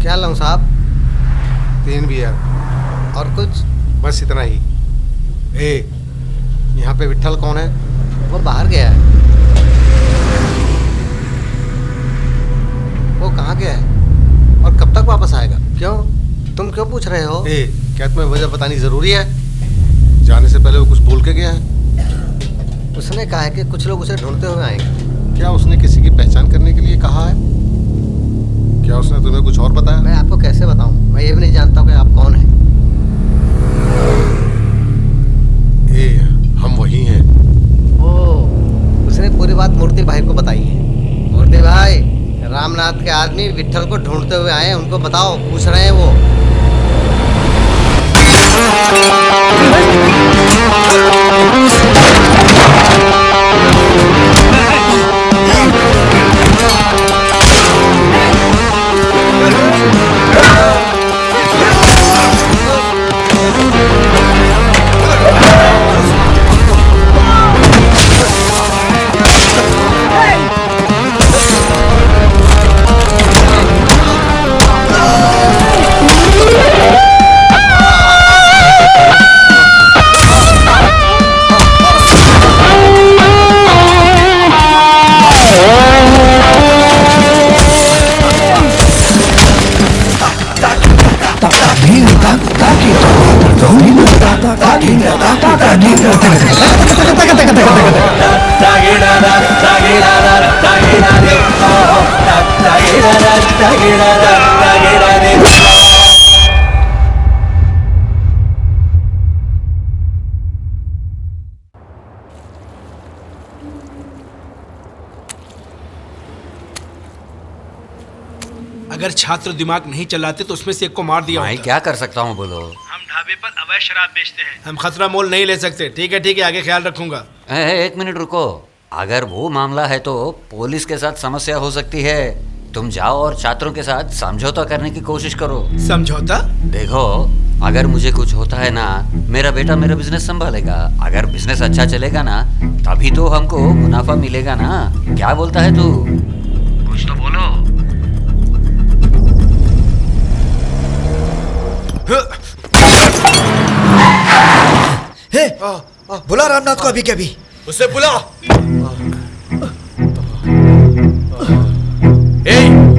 क्या लाऊं साहब? 3 बियर। और कुछ? बस इतना ही। यहाँ पे विट्ठल कौन है? वो बाहर गया है। वो कहाँ गया है और कब तक वापस आएगा? क्यों? तुम क्यों पूछ रहे हो? क्या तुम्हें वजह बतानी जरूरी है? जाने से पहले वो कुछ बोल के गया है। उसने कहा है कि कुछ लोग उसे ढूंढते हुए आएंगे। क्या उसने किसी की पहचान करने के लिए कहा है? क्या उसने तुम्हें कुछ और बताया? मैं आपको कैसे बताऊं? मैं ये भी नहीं जानता कि आप कौन हैं। हम वही हैं। ओह, उसने पूरी बात मूर्ति भाई को बताई है। मूर्ति भाई, रामनाथ के आदमी विट्ठल को ढूंढते हुए आए हैं, उनको बताओ, पूछ रहे हैं वो। अगर छात्र दिमाग नहीं चलाते तो उसमें से एक को मार दिया मैं होता। क्या कर सकता हूँ बोलो? हम ढाबे पर अवैध शराब बेचते हैं, हम खतरा मोल नहीं ले सकते। ठीक है, आगे ख्याल रखूंगा। एक मिनट रुको। अगर वो मामला है तो पुलिस के साथ समस्या हो सकती है। तुम जाओ और छात्रों के साथ समझौता करने की कोशिश करो। समझौता? देखो, अगर मुझे कुछ होता है ना, मेरा बेटा मेरा बिजनेस संभालेगा। अगर बिजनेस अच्छा चलेगा ना, तभी तो हमको मुनाफा मिलेगा ना। क्या बोलता है तू? कुछ तो बोलो। हे, बुला रामनाथ को अभी के अभी। उसे बुला।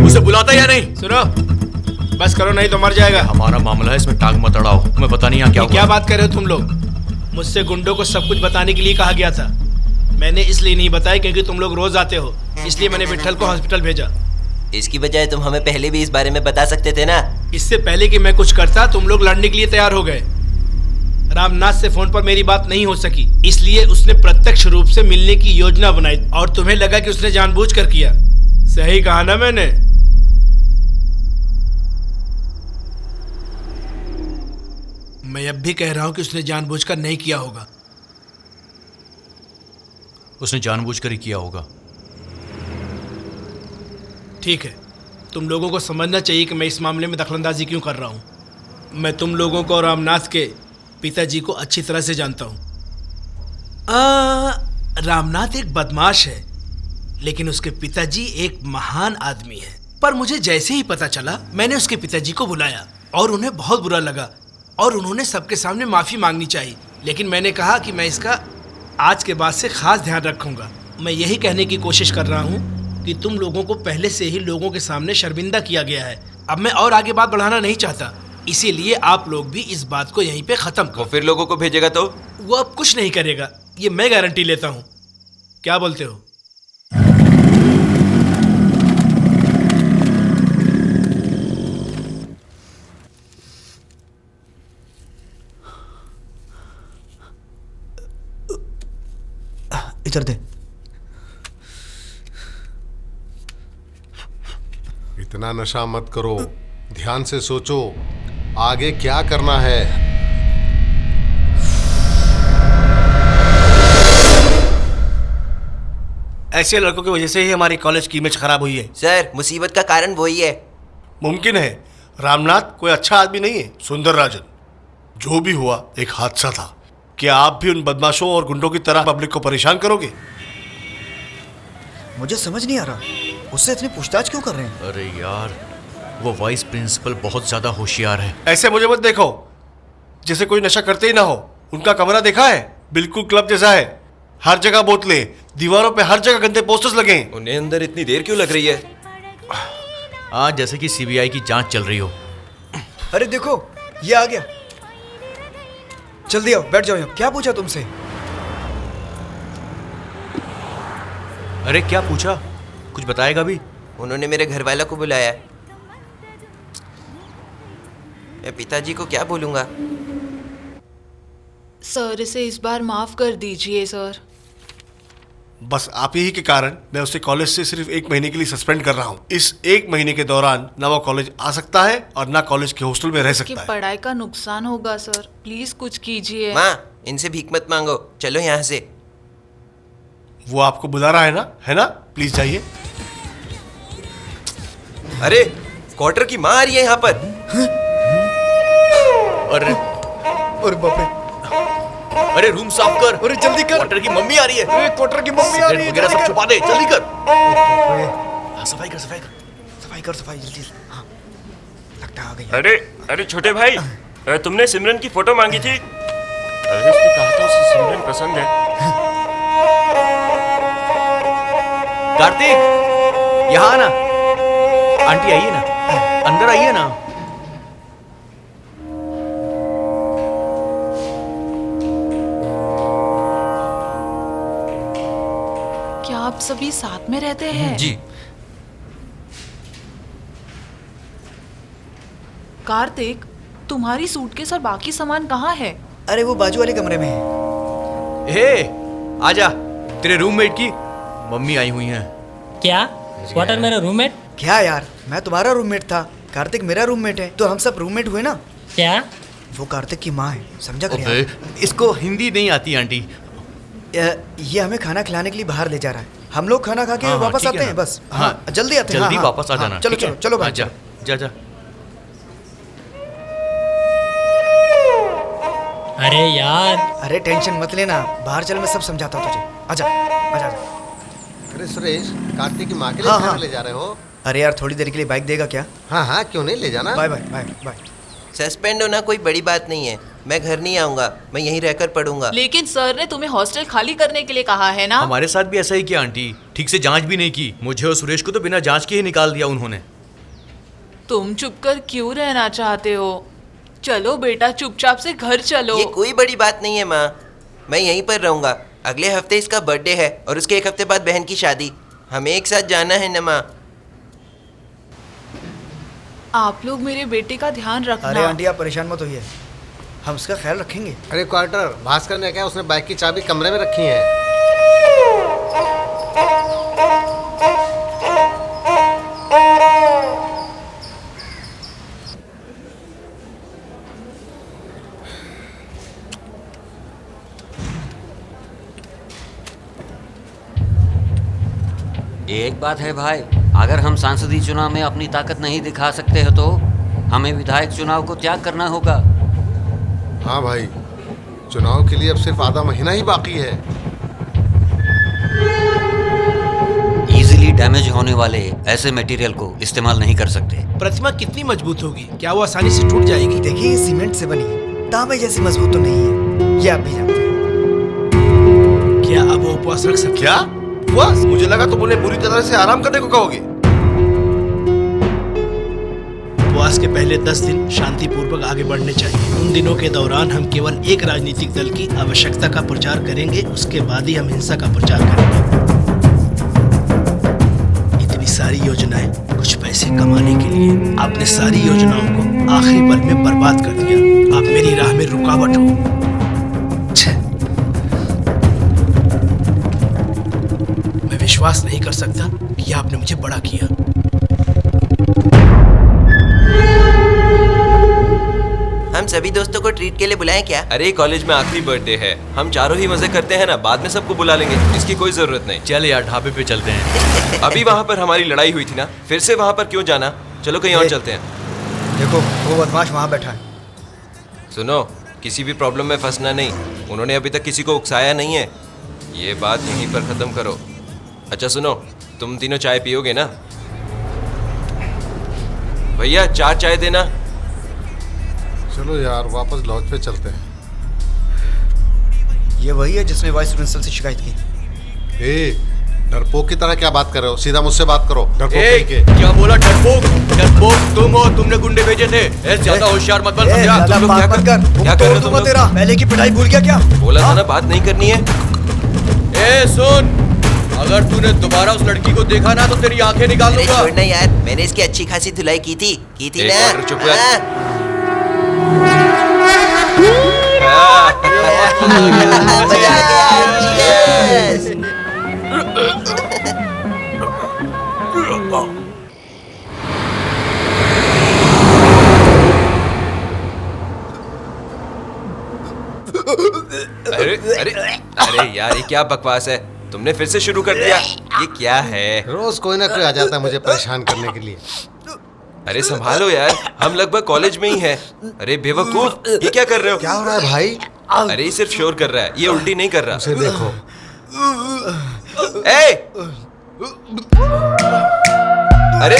उसे बुलाता या नहीं? सुनो, बस करो नहीं तो मर जाएगा। हमारा मामला है, इसमें टांग मत अड़ाओ। तुम्हें पता नहीं यहाँ क्या बात कर रहे हो तुम लोग? मुझसे गुंडों को सब कुछ बताने के लिए कहा गया था। मैंने इसलिए नहीं बताया क्योंकि तुम लोग रोज आते हो, इसलिए मैंने विट्ठल को हॉस्पिटल भेजा। इसकी बजाय तुम हमें पहले भी इस बारे में बता सकते थे ना। इससे पहले कि मैं कुछ करता, तुम लोग लड़ने के लिए तैयार हो गए। रामनाथ से फोन पर मेरी बात नहीं हो सकी, इसलिए उसने प्रत्यक्ष रूप से मिलने की योजना बनाई और तुम्हें लगा कि उसने जानबूझकर किया। सही कहा ना मैंने? मैं अब भी कह रहा हूं कि उसने जानबूझकर नहीं किया होगा। उसने जानबूझकर ही किया होगा। ठीक है, तुम लोगों को समझना चाहिए कि मैं इस मामले में दखलंदाजी क्यों कर रहा हूं। मैं तुम लोगों को और रामनाथ के पिताजी को अच्छी तरह से जानता हूं। रामनाथ एक बदमाश है, लेकिन उसके पिताजी एक महान आदमी है। पर मुझे जैसे ही पता चला, मैंने उसके पिताजी को बुलाया और उन्हें बहुत बुरा लगा और उन्होंने सबके सामने माफी मांगनी चाहिए। लेकिन मैंने कहा कि मैं इसका आज के बाद से खास ध्यान रखूंगा। मैं यही कहने की कोशिश कर रहा हूं कि तुम लोगों को पहले से ही लोगों के सामने शर्मिंदा किया गया है। अब मैं और आगे बात बढ़ाना नहीं चाहता, इसीलिए आप लोग भी इस बात को यहीं पे खत्म करो। फिर लोगों को भेजेगा तो? वो अब कुछ नहीं करेगा, ये मैं गारंटी लेता हूं। क्या बोलते हो? इधर दे। इतना नशा मत करो, ध्यान से सोचो आगे क्या करना है। ऐसे लड़कों की वजह से ही हमारी कॉलेज की इमेज खराब हुई है। सर, मुसीबत का कारण वही है। मुमकिन है रामनाथ कोई अच्छा आदमी नहीं है। सुंदर राजन, जो भी हुआ एक हादसा था। क्या आप भी उन बदमाशों और गुंडों की तरह पब्लिक को परेशान करोगे? मुझे समझ नहीं आ रहा, उससे इतनी पूछताछ क्यों कर रहे हैं? अरे यार, वो वाइस प्रिंसिपल बहुत ज्यादा होशियार है। ऐसे मुझे मत देखो जैसे कोई नशा करते ही ना हो। उनका कमरा देखा है? बिल्कुल क्लब जैसा है। हर जगह बोतलें, दीवारों पे हर जगह गंदे पोस्टर्स लगे हैं। उन्हें अंदर इतनी देर क्यों लग रही है? आज जैसे कि सीबीआई की जांच चल रही हो। अरे देखो, ये आ गया। जल्दी आओ, बैठ जाओ यहाँ। क्या पूछा तुमसे? अरे क्या पूछा? कुछ बताएगा भी? उन्होंने मेरे घर वाला को बुलाया। मैं पिताजी को क्या बोलूंगा? सर, इसे इस बार माफ कर दीजिए सर। बस आप ही के कारण मैं उसे कॉलेज से सिर्फ 1 महीने के लिए सस्पेंड कर रहा हूँ। इस 1 महीने के दौरान ना वो कॉलेज आ सकता है और ना कॉलेज के हॉस्टल में रह सकता है। पढ़ाई का नुकसान होगा सर, प्लीज कुछ कीजिए। माँ, इनसे भीख मत मांगो, चलो यहाँ से। वो आपको बुला रहा है ना? प्लीज जाइए। अरे, क्वार्टर की माँ आ रही है यहाँ पर। अरे बाप रे, अरे रूम साफ कर। अरे जल्दी कर, क्वार्टर की मम्मी आ रही है। क्वार्टर की मम्मी आ रही है। वगैरह सब छुपा दे, जल्दी कर। सफाई कर, सफाई जल्दी। हाँ, लगता आ गई। अरे छोटे भाई, तुमने सिमरन की फोटो मांगी थी। अरे उसने कहा था उसे सिमरन पसंद है। कार्तिक, यहाँ आना। आंटी आइए ना, अंदर आइए ना। आप सभी साथ में रहते हैं? जी। कार्तिक, तुम्हारी सूटकेस और बाकी सामान कहाँ है? अरे वो बाजू वाले कमरे में है। हे, आजा। तेरे रूममेट की मम्मी आई हुई हैं। क्या? व्हाट आर मेरा रूममेट? क्या यार, मैं तुम्हारा रूममेट था, कार्तिक मेरा रूममेट है, तो हम सब रूममेट हुए ना। क्या? वो कार्तिक की माँ है, समझा कर यार। इसको हिंदी नहीं आती आंटी। ये हमें खाना खिलाने के लिए बाहर ले जा रहा है। हम लोग खाना खा के हाँ, वापस ठीक है आते हैं ना। बस। हाँ, जल्दी आते हैं। जल्दी हाँ, वापस आ हाँ, जाना। चलो ठीक है? चलो चलो भाई, हाँ, जा जा जा। अरे यार। अरे टेंशन मत लेना, बाहर चल, मैं सब समझाता हूँ तुझे। आजा आजा आजा। अरे सुरेश, कार्तिक की माँ के लिए हाँ, खाना हाँ। ले जा रहे हो? अरे यार थोड़ी देर के लिए बाइक देगा क्या? हाँ हाँ, क्यों नहीं, ले जाना। Bye bye bye bye. Suspend होना कोई बड़ी बात नहीं है, मैं घर नहीं आऊंगा, मैं यहीं रहकर पढ़ूंगा। लेकिन सर ने तुम्हें हॉस्टल खाली करने के लिए कहा है ना? हमारे साथ भी ऐसा ही किया आंटी, ठीक से जांच भी नहीं की। मुझे और सुरेश को तो बिना जांच के ही निकाल दिया उन्होंने। तुम चुपकर क्यों रहना चाहते हो? चलो बेटा, चुपचाप से घर चलो। ये कोई बड़ी बात नहीं है माँ, मैं यहीं पर रहूंगा। अगले हफ्ते इसका बर्थडे है और उसके एक हफ्ते बाद बहन की शादी। हमें एक साथ जाना है ना माँ। आप लोग मेरे बेटे का ध्यान रखना। अरे आंटी आप परेशान मत होइए, हम उसका ख्याल रखेंगे। अरे क्वार्टर, भास्कर ने क्या, उसने बाइक की चाबी कमरे में रखी है। एक बात है भाई, अगर हम सांसदीय चुनाव में अपनी ताकत नहीं दिखा सकते हो तो हमें विधायक चुनाव को त्याग करना होगा। हाँ भाई, चुनाव के लिए अब सिर्फ आधा महीना ही बाकी है। इजीली डैमेज होने वाले ऐसे मटेरियल को इस्तेमाल नहीं कर सकते। प्रतिमा कितनी मजबूत होगी? क्या वो आसानी से टूट जाएगी? देखिए ये सीमेंट से बनी है, तांबे जैसी मजबूत तो नहीं है, ये आप भी जानते हैं। क्या अब वो उपवास रख सकते? क्या उपवास? मुझे लगा तुम उन्हें पूरी तरह से आराम करने को कहोगे। उपवास के पहले 10 दिन शांतिपूर्वक आगे बढ़ने चाहिए। उन दिनों के दौरान हम केवल एक राजनीतिक दल की आवश्यकता का प्रचार करेंगे, उसके बाद ही हम हिंसा का प्रचार करेंगे। इतनी सारी योजनाएं कुछ पैसे कमाने के लिए, आपने सारी योजनाओं को आखिरी पल में बर्बाद कर दिया। आप मेरी राह में रुकावट हो। मैं विश्वास नहीं कर सकता कि आपने मुझे बड़ा किया। हम सभी दोस्तों को ट्रीट के लिए बुलाएं क्या? अरे कॉलेज में आखिरी बर्थडे है, हम चारों ही मजे करते हैं ना, बाद में सबको बुला लेंगे, इसकी कोई जरूरत नहीं। चल यार ढाबे पे चलते हैं। अभी वहाँ पर हमारी लड़ाई हुई थी ना, फिर से वहाँ पर क्यों जाना? चलो कहीं और चलते हैं। देखो वो बदमाश वहाँ बैठा है। सुनो, किसी भी प्रॉब्लम में फंसना नहीं, उन्होंने अभी तक किसी को उकसाया नहीं है, ये बात यहीं पर खत्म करो। अच्छा सुनो, तुम तीनों चाय पियोगे ना? भैया 4 चाय देना। चलो यार वापस लॉज पे चलते हैं। ये वही है जिसने वाइस प्रिंसिपल से शिकायत की। ए, डरपोक की तरह क्या बात कर रहे हो? सीधा मुझसे बात करो। डरपोक ए, कहीं के। क्या बोला? डरपोक? डरपोक तुम हो, तुमने गुंडे भेजे थे। ज्यादा होशियार मत बन, समझा? तुम लोग क्या कर रहे हो तुम लोग? तेरा पहले की पिटाई भूल गया क्या? बोला था ना बात नहीं करनी है। ए सुन, अगर तूने दोबारा उस लड़की को देखा ना तो तेरी आंखें निकाल अरे दूंगा। छोड़ना यार, मैंने इसकी अच्छी खासी धुलाई की थी एक ना। क्वार्टर चुप कर। मजा आ गया। Cheers! अरे अरे अरे यार, ये क्या बकवास है? तुमने फिर से शुरू कर दिया, ये क्या है? रोज कोई ना कोई आ जाता है मुझे परेशान करने के लिए। अरे संभालो यार, हम लगभग कॉलेज में ही हैं। अरे बेवकूफ, ये क्या कर रहे हो? क्या हो रहा है भाई? अरे ये सिर्फ शोर कर रहा है, ये उल्टी नहीं कर रहा। उसे देखो। ए! अरे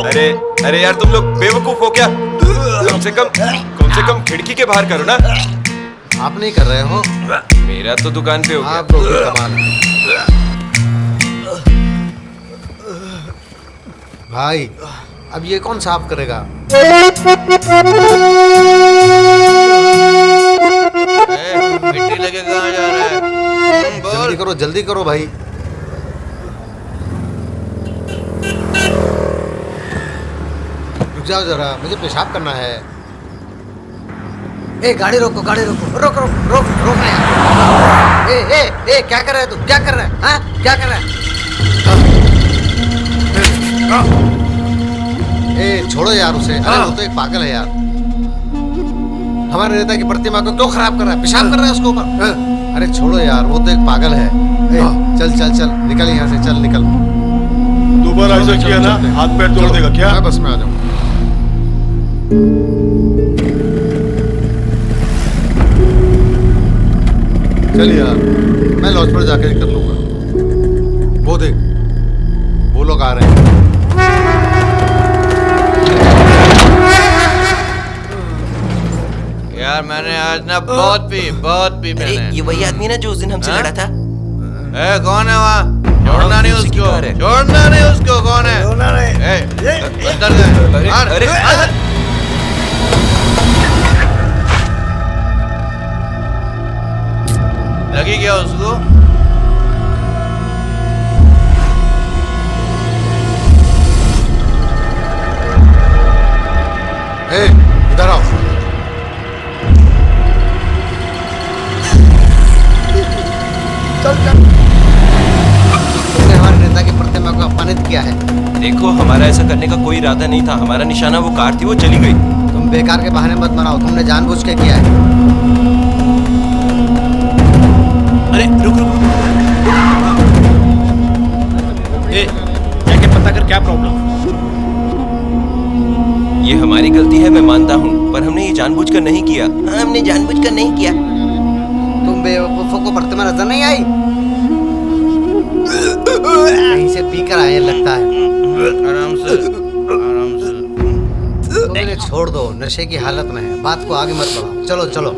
अरे अरे यार, तुम लोग बेवकूफ हो क्या? कम से कम खिड़की के बाहर करो ना। आप नहीं कर रहे हो? मेरा तो दुकान पे हो गया। आप लोग कमाल है। भाई अब ये कौन साफ करेगा? मिट्टी लगे कहाँ जा रहा है? जल्दी करो भाई। रुक जाओ जरा, मुझे पेशाब करना है। ए गाड़ी रोको, गाड़ी रोको, रोक रोक रोक रोक ना यार। ए क्या कर रहा है तू? क्या कर रहा है? हाँ क्या कर रहा है? ए छोड़ो यार उसे। अरे वो तो एक पागल है यार। हमारे नेता की प्रतिमा को क्यों खराब कर रहा है? पेशाब कर रहा है उसके ऊपर। अरे छोड़ो यार, वो तो एक पागल है। चल चल चल निकल यहाँ से, चल निकल। दोबारा ऐसा किया ना हाथ पैर तोड़ देगा क्या? मैं बस में आ जाऊँ। चल यार, मैं लॉज पर जाकर ही कर लूंगा। वो देख, वो लोग आ रहे हैं। यार मैंने आज ना बहुत पी मैंने। ये वही आदमी ना जो उस दिन हमसे लड़ा था। कौन है वहाँ? छोड़ना नहीं उसको, छोड़ना नहीं उसको। कौन है? अंदर अरे लगी क्या उसको? इधर आओ। चल चल। तुमने हमारे नेता की प्रतिमा को अपमानित किया है। देखो, हमारा ऐसा करने का कोई इरादा नहीं था। हमारा निशाना वो कार थी, वो चली गई। तुम बेकार के बहाने मत बनाओ, तुमने जानबूझ के किया है। अरे रुक रुक जाके पता कर क्या प्रॉब्लम। ये हमारी गलती है, मैं मानता हूँ, पर हमने ये जानबूझकर नहीं किया। हाँ, हमने जानबूझकर नहीं किया। तुम बेवकूफों को प्रतिमा नजर नहीं आई? कहीं से पीकर आए लगता है। आराम से, आराम से। तुम इन्हें छोड़ दो, नशे की हालत में है। बात को आगे मत बढ़ाओ। चलो चलो।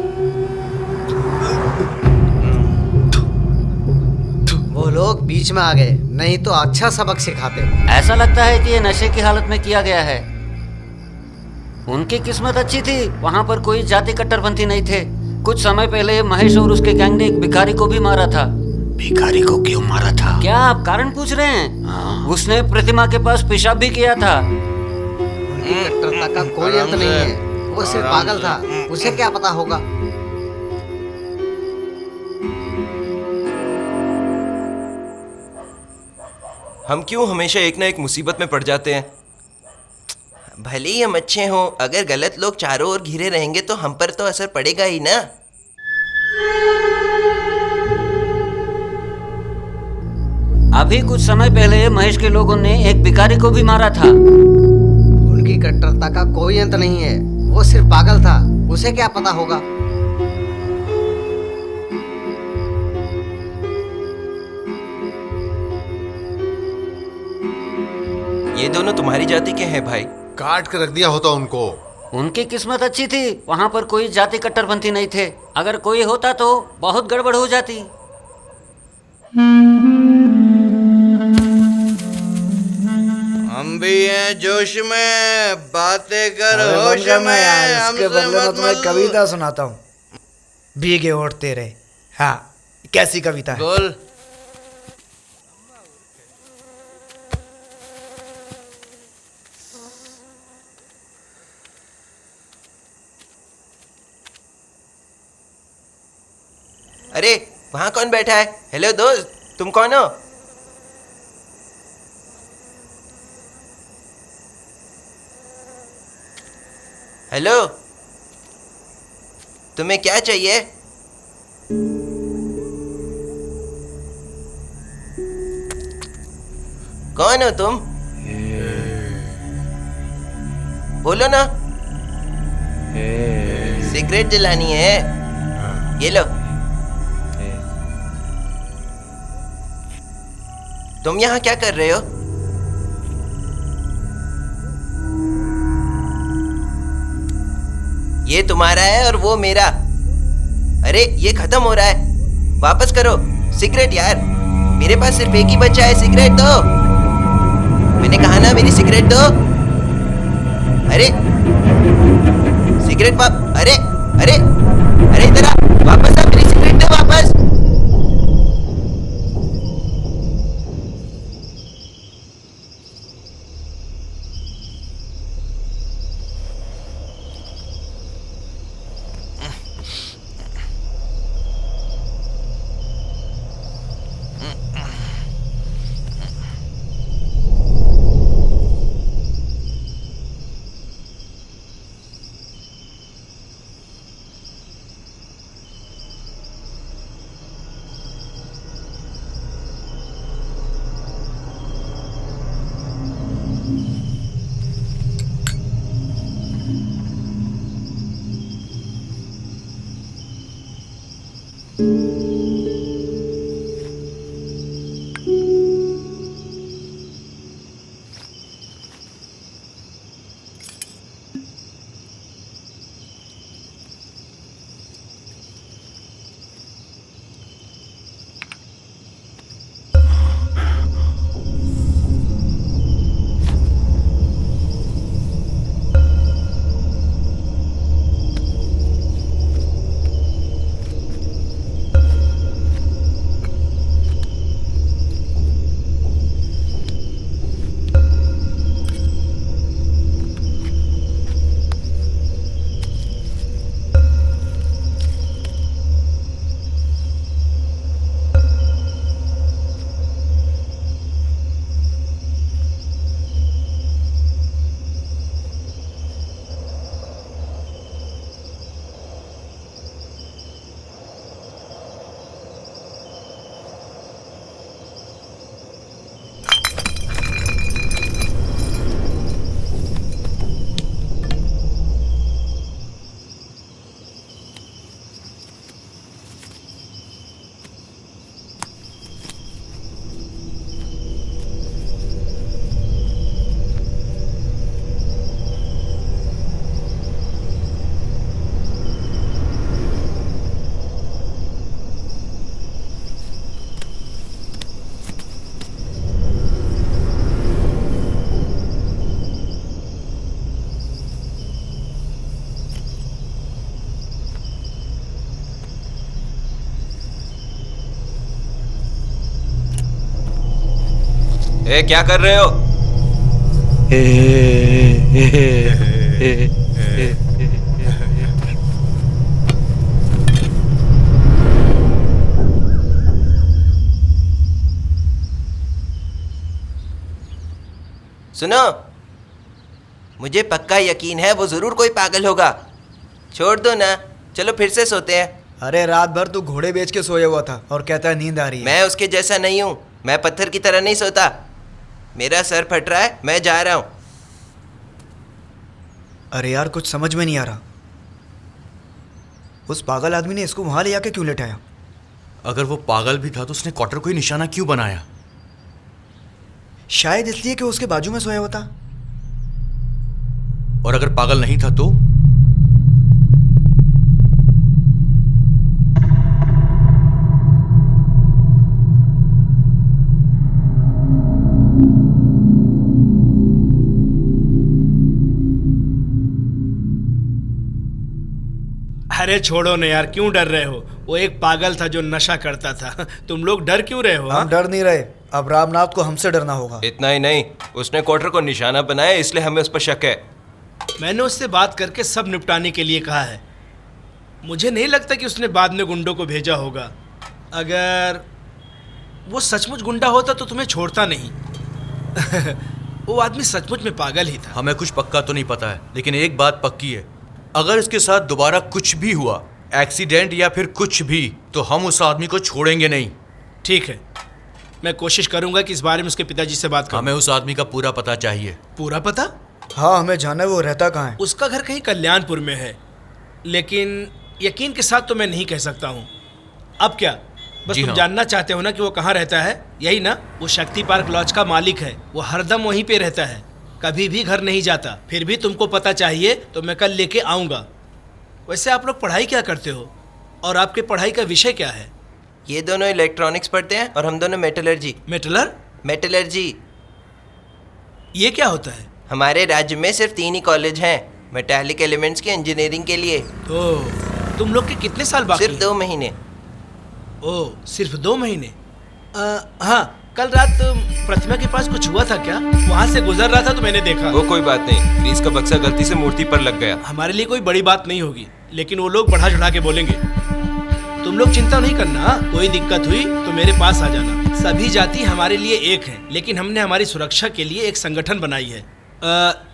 वो लोग बीच में आ गए, नहीं तो अच्छा सबक सिखाते। ऐसा लगता है कि ये नशे की हालत में किया गया है। उनकी किस्मत अच्छी थी, वहाँ पर कोई जाति कट्टरपंथी नहीं थे। कुछ समय पहले महेश और उसके गैंग ने एक भिखारी को भी मारा था। भिखारी को क्यों मारा था? क्या आप कारण पूछ रहे हैं? उसने प्रतिमा के पास पेशाब भी किया था। उनकी कट्टरता का कोई अंत नहीं है। वो सिर्फ पागल था, उसे क्या पता होगा। हम क्यों हमेशा एक ना एक मुसीबत में पड़ जाते हैं? भले ही हम अच्छे हों, अगर गलत लोग चारों ओर घिरे रहेंगे तो हम पर तो असर पड़ेगा ही ना। अभी कुछ समय पहले महेश के लोगों ने एक भिखारी को भी मारा था। उनकी कट्टरता का कोई अंत नहीं है। वो सिर्फ पागल था, उसे क्या पता होगा। ये दोनों तुम्हारी जाति के हैं भाई। काट के रख दिया होता उनको। उनकी किस्मत अच्छी थी, वहाँ पर कोई जाति कट्टरपंथी नहीं थे। अगर कोई होता तो बहुत गड़बड़ हो जाती। हम भी हैं जोश में, बातें कर होश में। इसके बदले में तुम्हें कविता सुनाता हूँ। भीगे होठ तेरे। हाँ, कैसी कविता है? बोल। अरे वहाँ कौन बैठा है? हेलो दोस्त, तुम कौन हो? हेलो, तुम्हें क्या चाहिए? कौन हो तुम? बोलो ना। सिगरेट जलानी है? ये लो। तुम यहाँ क्या कर रहे हो? ये तुम्हारा है और वो मेरा। अरे ये खत्म हो रहा है, वापस करो सिगरेट यार। मेरे पास सिर्फ एक ही बचा है, सिगरेट दो। मैंने कहा ना मेरी सिगरेट दो। अरे सिगरेट अरे अरे अरे इधर आ, वापस आ, मेरी सिगरेट दो वापस। ए, क्या कर रहे हो? सुनो, मुझे पक्का यकीन है वो जरूर कोई पागल होगा। छोड़ दो ना, चलो फिर से सोते हैं। अरे रात भर तू घोड़े बेच के सोया हुआ था और कहता है नींद आ रही है। मैं उसके जैसा नहीं हूँ, मैं पत्थर की तरह नहीं सोता। मेरा सर फट रहा है, मैं जा रहा हूँ। अरे यार कुछ समझ में नहीं आ रहा, उस पागल आदमी ने इसको वहां ले आके क्यों लेटाया? अगर वो पागल भी था तो उसने क्वार्टर को ही निशाना क्यों बनाया? शायद इसलिए कि उसके बाजू में सोया हुआ था। और अगर पागल नहीं था तो? अरे छोड़ो ना यार, क्यों डर रहे हो? वो एक पागल था जो नशा करता था। तुम लोग डर क्यों रहे हो? हम डर नहीं रहे, अब रामनाथ को हमसे डरना होगा। इतना ही नहीं, उसने क्वार्टर को निशाना बनाया, इसलिए हमें उस पर शक है। मैंने उससे बात करके सब निपटाने के लिए कहा है। मुझे नहीं लगता कि उसने बाद में गुंडों को भेजा होगा। अगर वो सचमुच गुंडा होता तो तुम्हें छोड़ता नहीं। वो आदमी सचमुच में पागल ही था। हमें कुछ पक्का तो नहीं पता है, लेकिन एक बात पक्की है, अगर इसके साथ दोबारा कुछ भी हुआ, एक्सीडेंट या फिर कुछ भी, तो हम उस आदमी को छोड़ेंगे नहीं। ठीक है, मैं कोशिश करूंगा कि इस बारे में उसके पिताजी से बात करूं। हमें उस आदमी का पूरा पता चाहिए। पूरा पता? हाँ, हमें जानना है वो रहता कहाँ है। उसका घर कहीं कल्याणपुर में है, लेकिन यकीन के साथ तो मैं नहीं कह सकता हूँ। अब क्या, बस तुम जानना चाहते हो ना कि वो कहाँ रहता है, यही ना? वो शक्ति पार्क लॉज का मालिक है, वो हरदम वहीं पे रहता है, कभी भी घर नहीं जाता। फिर भी तुमको पता चाहिए तो मैं कल लेके आऊँगा। वैसे आप लोग पढ़ाई क्या करते हो और आपके पढ़ाई का विषय क्या है? ये दोनों इलेक्ट्रॉनिक्स पढ़ते हैं और हम दोनों मेटलर्जी। मेटलर्जी ये क्या होता है? हमारे राज्य में सिर्फ 3 ही कॉलेज हैं मेटालिक एलिमेंट्स की इंजीनियरिंग के लिए। ओह, तुम लोग के कितने साल बाकी? सिर्फ 2 महीने। ओह, सिर्फ 2 महीने। हाँ, कल रात प्रतिमा के पास कुछ हुआ था क्या? वहाँ से गुजर रहा था तो मैंने देखा। वो कोई बात नहीं, ग्रीस का बक्सा गलती से मूर्ति पर लग गया। हमारे लिए कोई बड़ी बात नहीं होगी, लेकिन वो लोग बढ़ा चढ़ा के बोलेंगे। तुम लोग चिंता नहीं करना, कोई दिक्कत हुई तो मेरे पास आ जाना। सभी जाति हमारे लिए एक है, लेकिन हमने हमारी सुरक्षा के लिए एक संगठन बनाई है।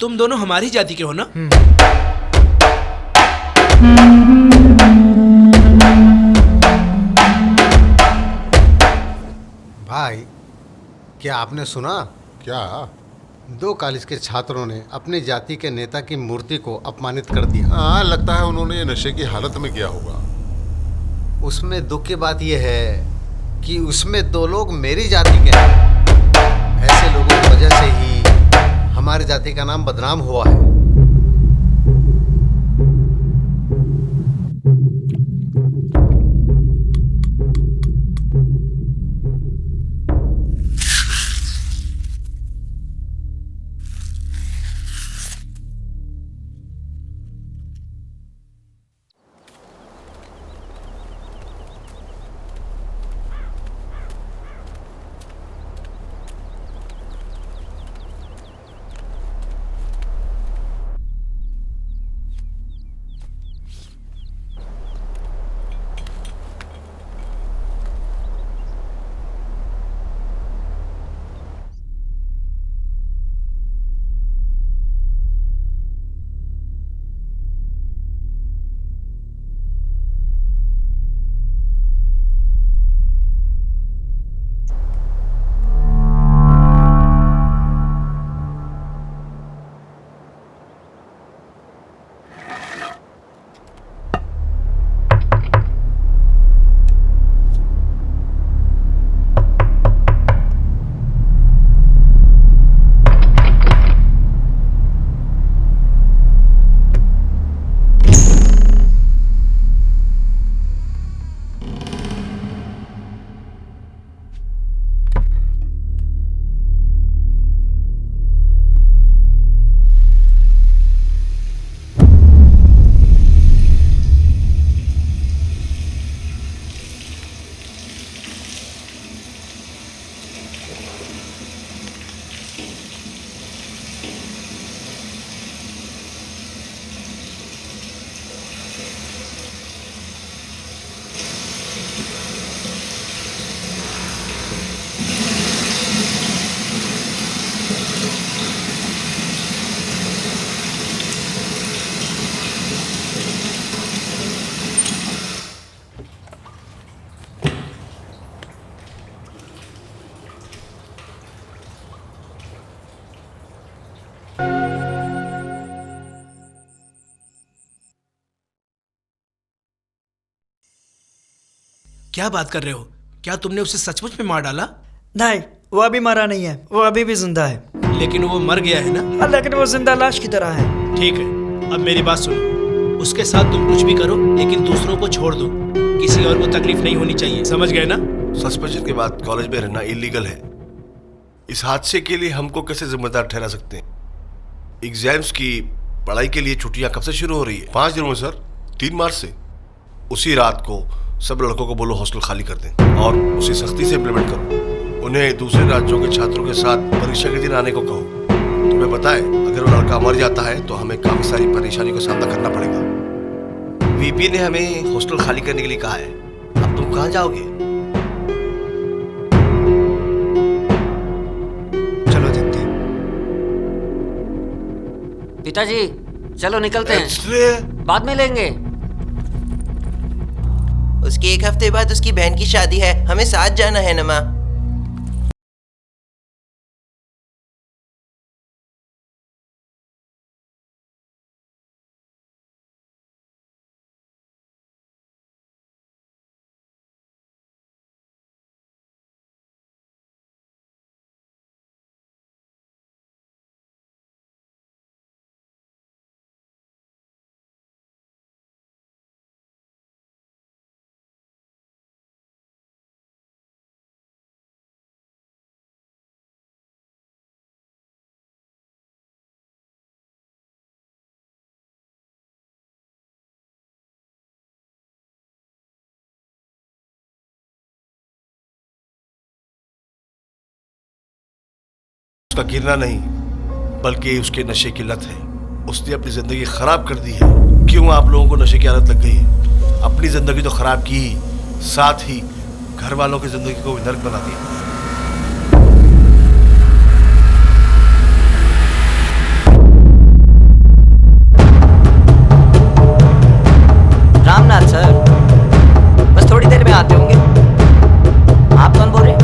तुम दोनों हमारी जाति के हो ना? भाई, क्या आपने सुना? क्या? 2 कॉलेज के छात्रों ने अपनी जाति के नेता की मूर्ति को अपमानित कर दिया। हाँ, लगता है उन्होंने ये नशे की हालत में किया होगा। उसमें दुख की बात यह है कि उसमें 2 लोग मेरी जाति के हैं। ऐसे लोगों की वजह से ही हमारी जाति का नाम बदनाम हुआ है। क्या बात कर रहे हो? क्या तुमने उसे सचमुच में मार डाला? नहीं, वो अभी मरा नहीं है, वो अभी भी जिंदा है। लेकिन वो मर गया है ना? लेकिन वो जिंदा लाश की तरह है। ठीक है, अब मेरी बात सुनो। उसके साथ तुम कुछ भी करो, लेकिन दूसरों को छोड़ दो। किसी और को तकलीफ नहीं होनी चाहिए, समझ गए ना? सस्पेंशन के बाद कॉलेज में रहना इलीगल है। इस हादसे के लिए हमको कैसे जिम्मेदार ठहरा सकते हैं? एग्जाम्स की पढ़ाई के लिए छुट्टियां कब से शुरू हो रही है? 5 दिनों में सर, 3 मार्च से। उसी रात को सब लड़कों को बोलो हॉस्टल खाली कर दें और उसे सख्ती से इम्प्लीमेंट करो। उन्हें दूसरे राज्यों के छात्रों के साथ परीक्षा के दिन आने को कहो। तुम्हें पता है, अगर वो लड़का मर जाता है तो हमें काफी सारी परेशानी का सामना करना पड़ेगा। वीपी ने हमें हॉस्टल खाली करने के लिए कहा है। अब तुम कहाँ जाओगे? चलो देखते हैं। पिताजी चलो निकलते हैं, बाद में लेंगे। उसके 1 हफ्ते बाद उसकी बहन की शादी है, हमें साथ जाना है नमा। उसका गिरना नहीं, बल्कि उसके नशे की लत है। उसने अपनी जिंदगी खराब कर दी है। क्यों आप लोगों को नशे की आदत लग गई है? अपनी जिंदगी तो खराब की ही, साथ ही घर वालों की जिंदगी को भी नर्क बना दिया। रामनाथ सर, बस थोड़ी देर में आते होंगे। आप कौन बोल रहे हैं?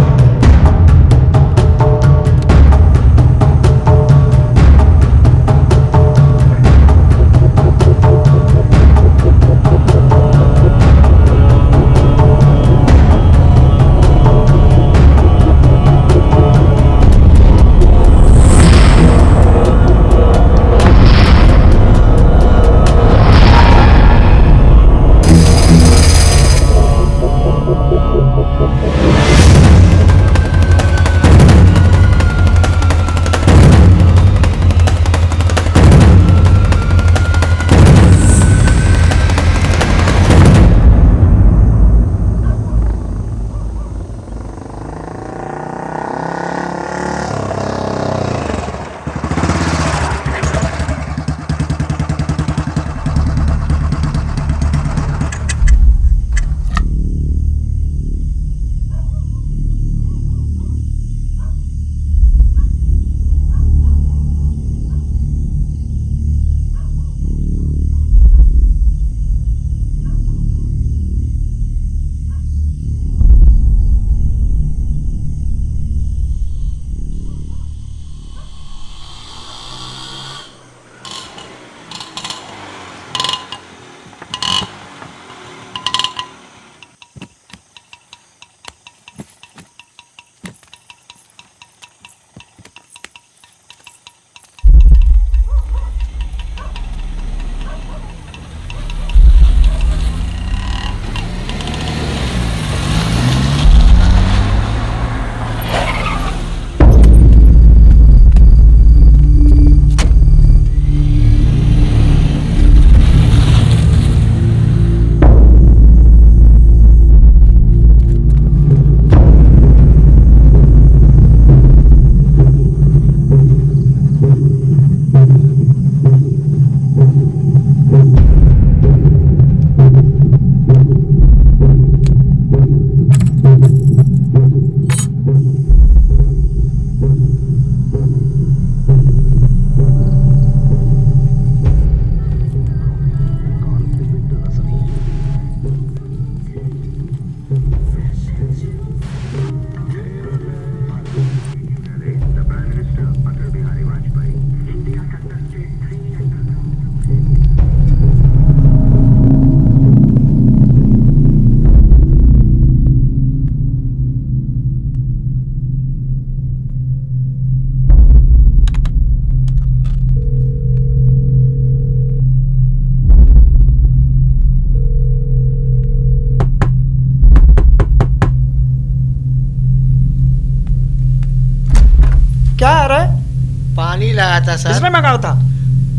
क्या आ रहा है? पानी लाया था सर। किसने मंगाया था?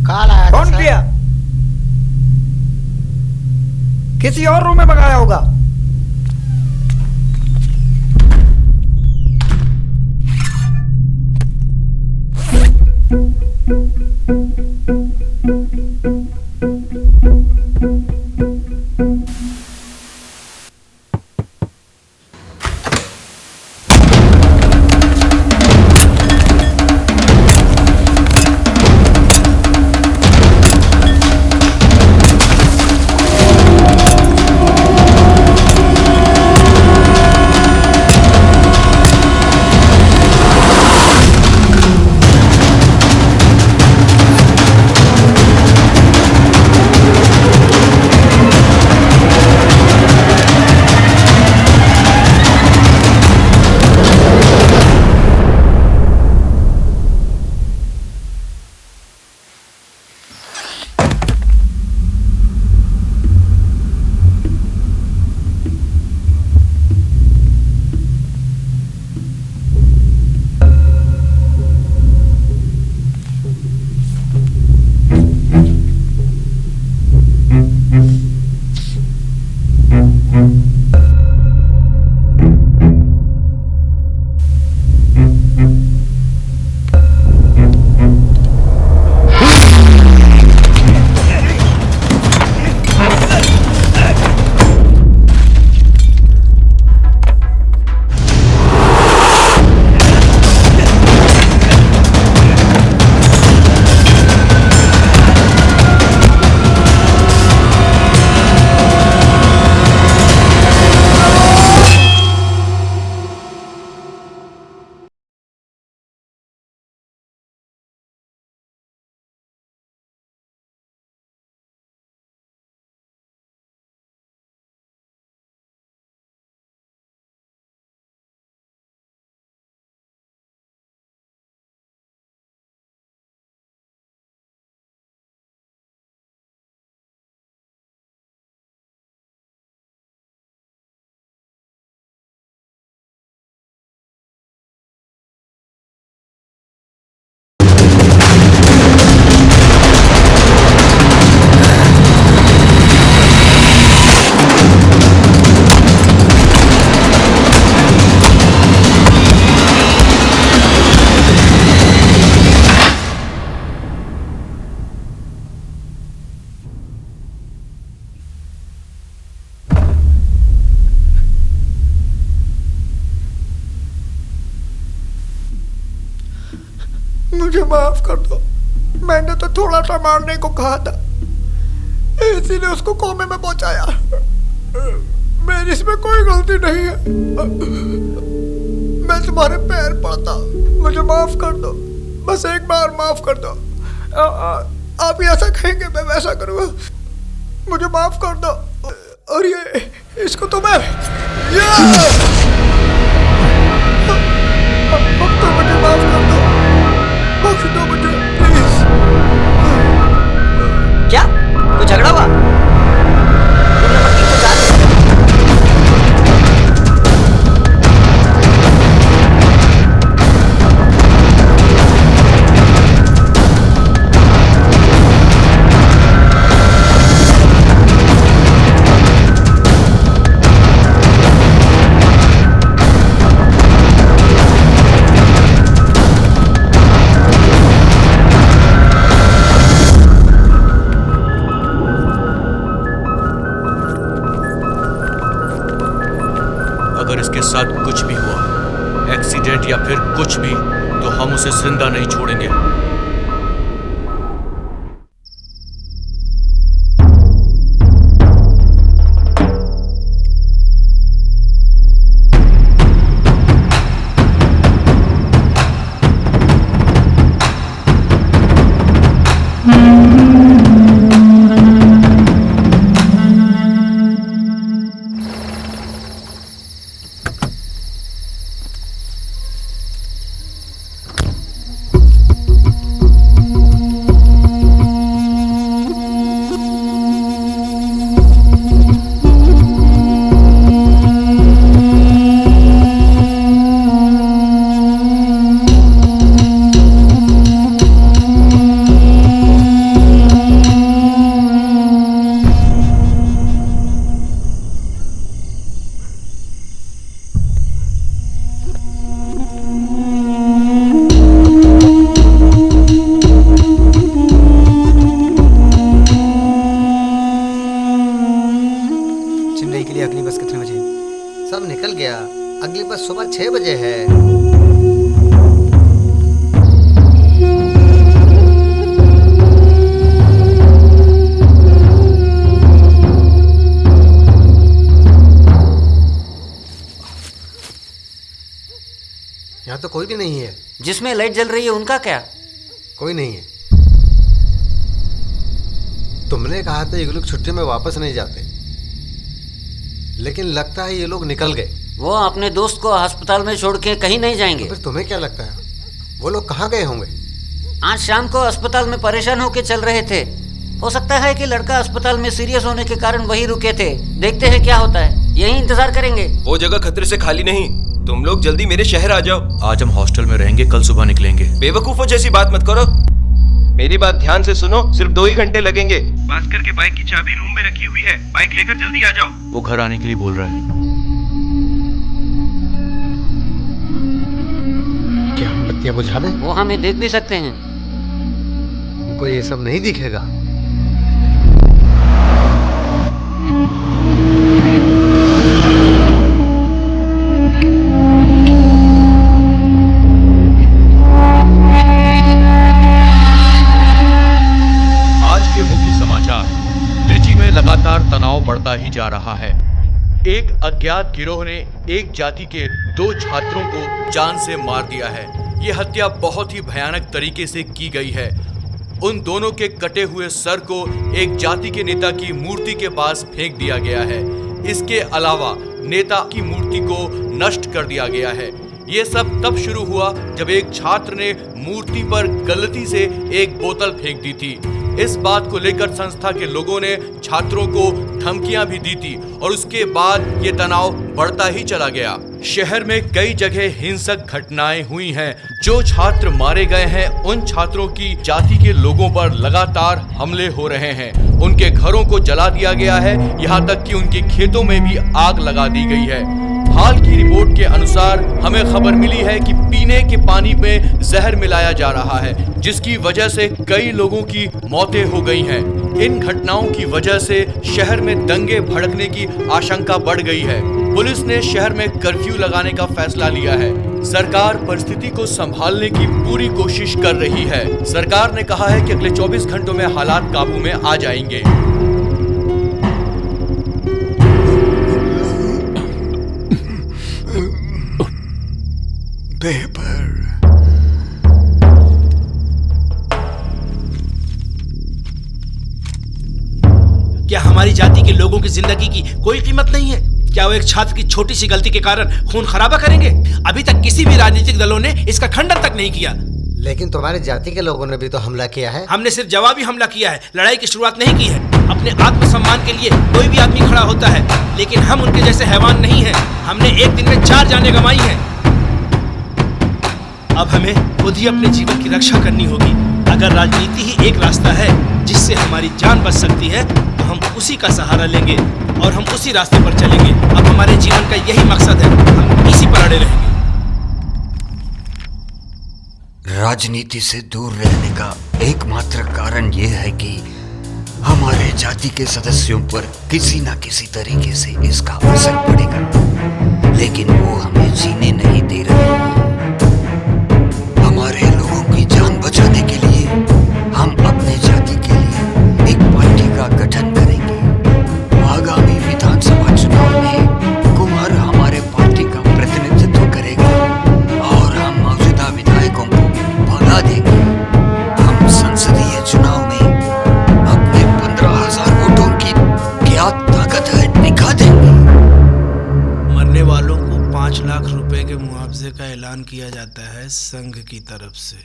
कल आया था कौन सर। किया? किसी और रूम में मंगाया होगा। मुझे माफ कर दो, मैंने तो थोड़ा सा मारने को कहा था, इसीलिए उसको कोमे में पहुंचाया। मेरी इसमें कोई गलती नहीं है। मैं तुम्हारे पैर पड़ता हूं, मुझे माफ कर दो, बस एक बार माफ कर दो। आप ऐसा कहेंगे मैं वैसा करूँगा, मुझे माफ कर दो। और ये इसको तो मैं अब तो मुझे माफ कर दो, बख्श दो मुझे प्लीज। क्या कोई झगड़ा हुआ? Room number 304। अगर इसके साथ कुछ भी हुआ, एक्सीडेंट या फिर कुछ भी, तो हम उसे जिंदा नहीं छोड़ेंगे। अगली बस सुबह 6 बजे है। यहाँ तो कोई भी नहीं है। जिसमें लाइट जल रही है उनका क्या? कोई नहीं है। तुमने कहा था ये लोग छुट्टी में वापस नहीं जाते, लेकिन लगता है ये लोग निकल गए। वो अपने दोस्त को अस्पताल में छोड़ के कहीं नहीं जाएंगे। तो फिर तुम्हें क्या लगता है वो लोग कहाँ गए होंगे? आज शाम को अस्पताल में परेशान होकर चल रहे थे। हो सकता है कि लड़का अस्पताल में सीरियस होने के कारण वहीं रुके थे। देखते हैं क्या होता है, यहीं इंतजार करेंगे। वो जगह खतरे से खाली नहीं, तुम लोग जल्दी मेरे शहर आ जाओ। आज हम हॉस्टल में रहेंगे, कल सुबह निकलेंगे। बेवकूफों जैसी बात मत करो, मेरी बात ध्यान से सुनो। सिर्फ 2 ही घंटे लगेंगे। भास्कर के बाइक की चाबी रूम में रखी हुई है, बाइक लेकर जल्दी आ जाओ। वो घर आने के लिए बोल रहा है। क्या हम बत्तियां बुझा दें? वो हमें देख भी सकते हैं। उनको ये सब नहीं दिखेगा। लगातार तनाव बढ़ता ही जा रहा है। एक अज्ञात गिरोह ने एक जाति के 2 छात्रों को जान से मार दिया है। यह हत्या बहुत ही भयानक तरीके से की गई है। उन दोनों के कटे हुए सर को एक जाति के नेता की मूर्ति के पास फेंक दिया गया है। इसके अलावा नेता की मूर्ति को नष्ट कर दिया गया है। ये सब तब शुरू हुआ जब एक छात्र ने मूर्ति पर गलती से एक बोतल फेंक दी थी। इस बात को लेकर संस्था के लोगों ने छात्रों को धमकियां भी दी थी और उसके बाद ये तनाव बढ़ता ही चला गया। शहर में कई जगह हिंसक घटनाएं हुई हैं। जो छात्र मारे गए हैं उन छात्रों की जाति के लोगों पर लगातार हमले हो रहे हैं। उनके घरों को जला दिया गया है, यहाँ तक कि उनके खेतों में भी आग लगा दी गई है। हाल की रिपोर्ट के अनुसार हमें खबर मिली है कि पीने के पानी में जहर मिलाया जा रहा है, जिसकी वजह से कई लोगों की मौतें हो गई हैं। इन घटनाओं की वजह से शहर में दंगे भड़कने की आशंका बढ़ गई है। पुलिस ने शहर में कर्फ्यू लगाने का फैसला लिया है। सरकार परिस्थिति को संभालने की पूरी कोशिश कर रही है। सरकार ने कहा है कि अगले 24 घंटों में हालात काबू में आ जाएंगे। देह पर क्या हमारी जाति के लोगों की जिंदगी की कोई कीमत नहीं है? क्या वो एक छात्र की छोटी सी गलती के कारण खून खराबा करेंगे? अभी तक किसी भी राजनीतिक दलों ने इसका खंडन तक नहीं किया। लेकिन तुम्हारी जाति के लोगों ने भी तो हमला किया है। हमने सिर्फ जवाबी हमला किया है, लड़ाई की शुरुआत नहीं की है। अपने आत्मसम्मान के लिए कोई भी आदमी खड़ा होता है, लेकिन हम उनके जैसे हैवान नहीं हैं। हमने एक दिन में 4 जानें गंवाई हैं। अब हमें खुद ही अपने जीवन की रक्षा करनी होगी। अगर राजनीति ही एक रास्ता है जिससे हमारी जान बच सकती है, तो हम उसी का सहारा लेंगे और हम उसी रास्ते पर चलेंगे। अब हमारे जीवन का यही मकसद है, हम इसी पर अड़े रहेंगे। राजनीति से दूर रहने का एकमात्र कारण यह है कि हमारे जाति के सदस्यों पर किसी न किसी तरीके से इसका असर पड़ेगा, लेकिन वो हमें जीने नहीं दे रहे। हमारे लोगों की जान बचाने के लिए हम अपने जाति के लिए एक पार्टी का गठन करेंगे। आगामी विधानसभा चुनाव में कुमार हमारे पार्टी का प्रतिनिधित्व करेगा और हम मौजूदा विधायकों को भगा देंगे। हम संसदीय चुनाव में अपने 15,000 वोटों की क्या ताकत है दिखा देंगे। मरने वालों को 5 लाख रुपए के मुआवजे का ऐलान किया जाता है संघ की तरफ से।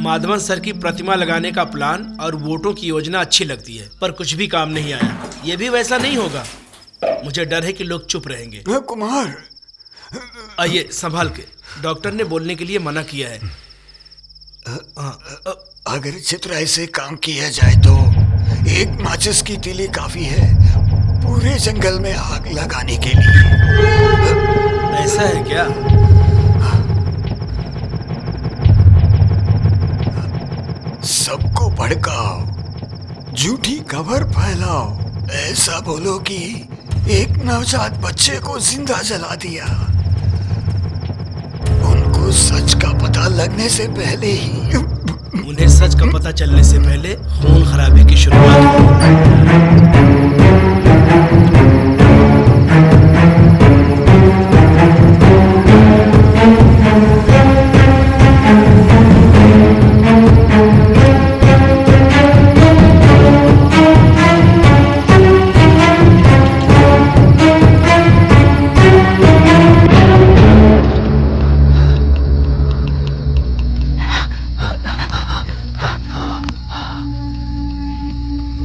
माधवन सर की प्रतिमा लगाने का प्लान और वोटों की योजना अच्छी लगती है, पर कुछ भी काम नहीं आया। ये भी वैसा नहीं होगा। मुझे डर है कि लोग चुप रहेंगे। कुमार, आइए संभाल के। डॉक्टर ने बोलने के लिए मना किया है। अगर चित्राई से काम किया जाए तो एक माचिस की तीली काफी है पूरे जंगल में आग लगाने के लिए। ऐसा है क्या? सबको भड़काओ, झूठी खबर फैलाओ, ऐसा बोलो कि एक नवजात बच्चे को जिंदा जला दिया। उनको सच का पता लगने से पहले ही उन्हें सच का पता चलने से पहले खून खराबे की शुरुआत हुई।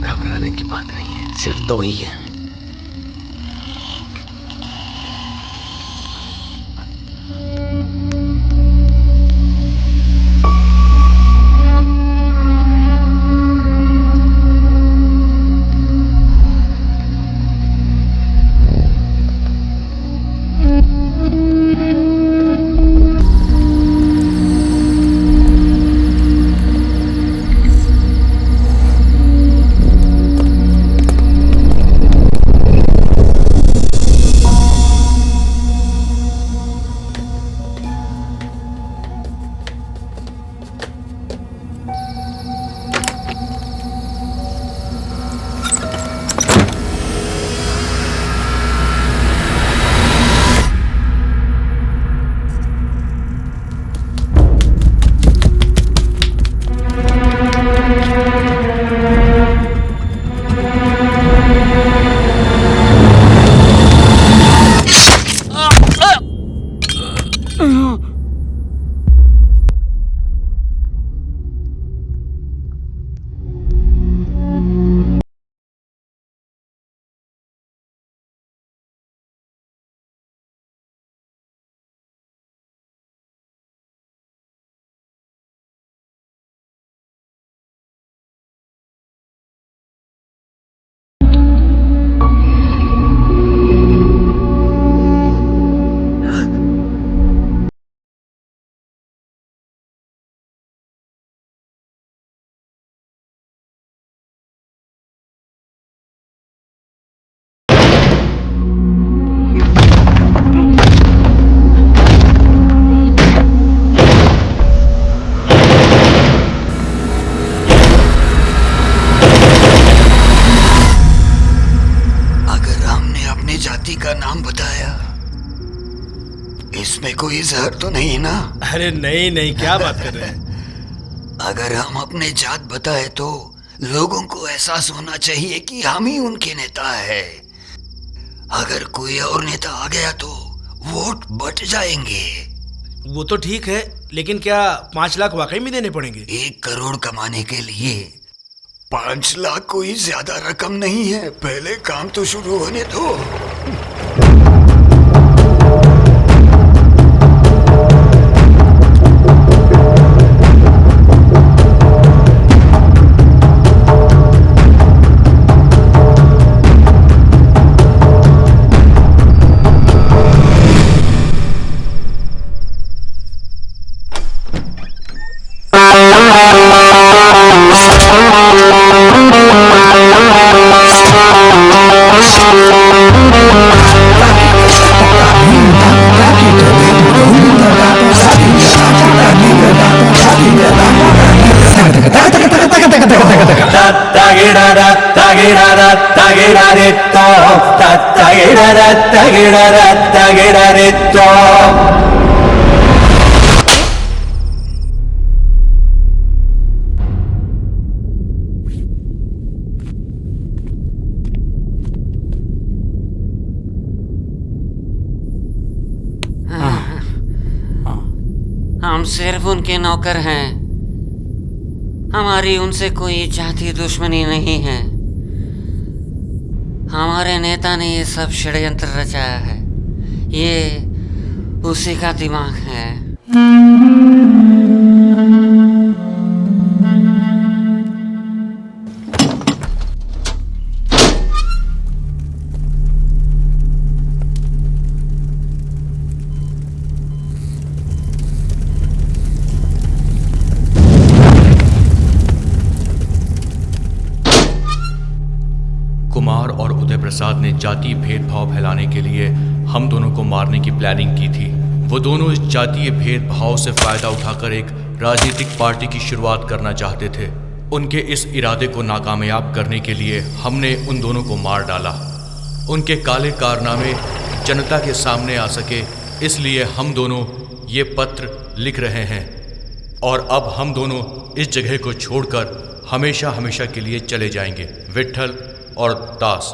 घबराने की बात नहीं है, सिर्फ दो ही है। का नाम बताया, इसमें कोई जहर तो नहीं ना? अरे नहीं नहीं, क्या बात कर रहे हैं? अगर हम अपने जात बताए तो लोगों को एहसास होना चाहिए कि हम ही उनके नेता है। अगर कोई और नेता आ गया तो वोट बट जाएंगे। वो तो ठीक है, लेकिन क्या 5 लाख वाकई में देने पड़ेंगे? 1 करोड़ कमाने के लिए 5 लाख कोई ज्यादा रकम नहीं है। पहले काम तो शुरू होने दो। हम सिर्फ उनके नौकर हैं। हमारी उनसे कोई जाति दुश्मनी नहीं है। हमारे नेता ने ये सब षड्यंत्र रचाया है। ये उसी का दिमाग है। कुमार और उदय प्रसाद ने जातीय भेदभाव फैलाने के लिए हम दोनों को मारने की प्लानिंग की थी। वो दोनों इस जातीय भेदभाव से फायदा उठाकर एक राजनीतिक पार्टी की शुरुआत करना चाहते थे। उनके इस इरादे को नाकामयाब करने के लिए हमने उन दोनों को मार डाला। उनके काले कारनामे जनता के सामने आ सके, इसलिए हम दोनों ये पत्र लिख रहे हैं। और अब हम दोनों इस जगह को छोड़कर हमेशा हमेशा के लिए चले जाएंगे। विट्ठल और दास।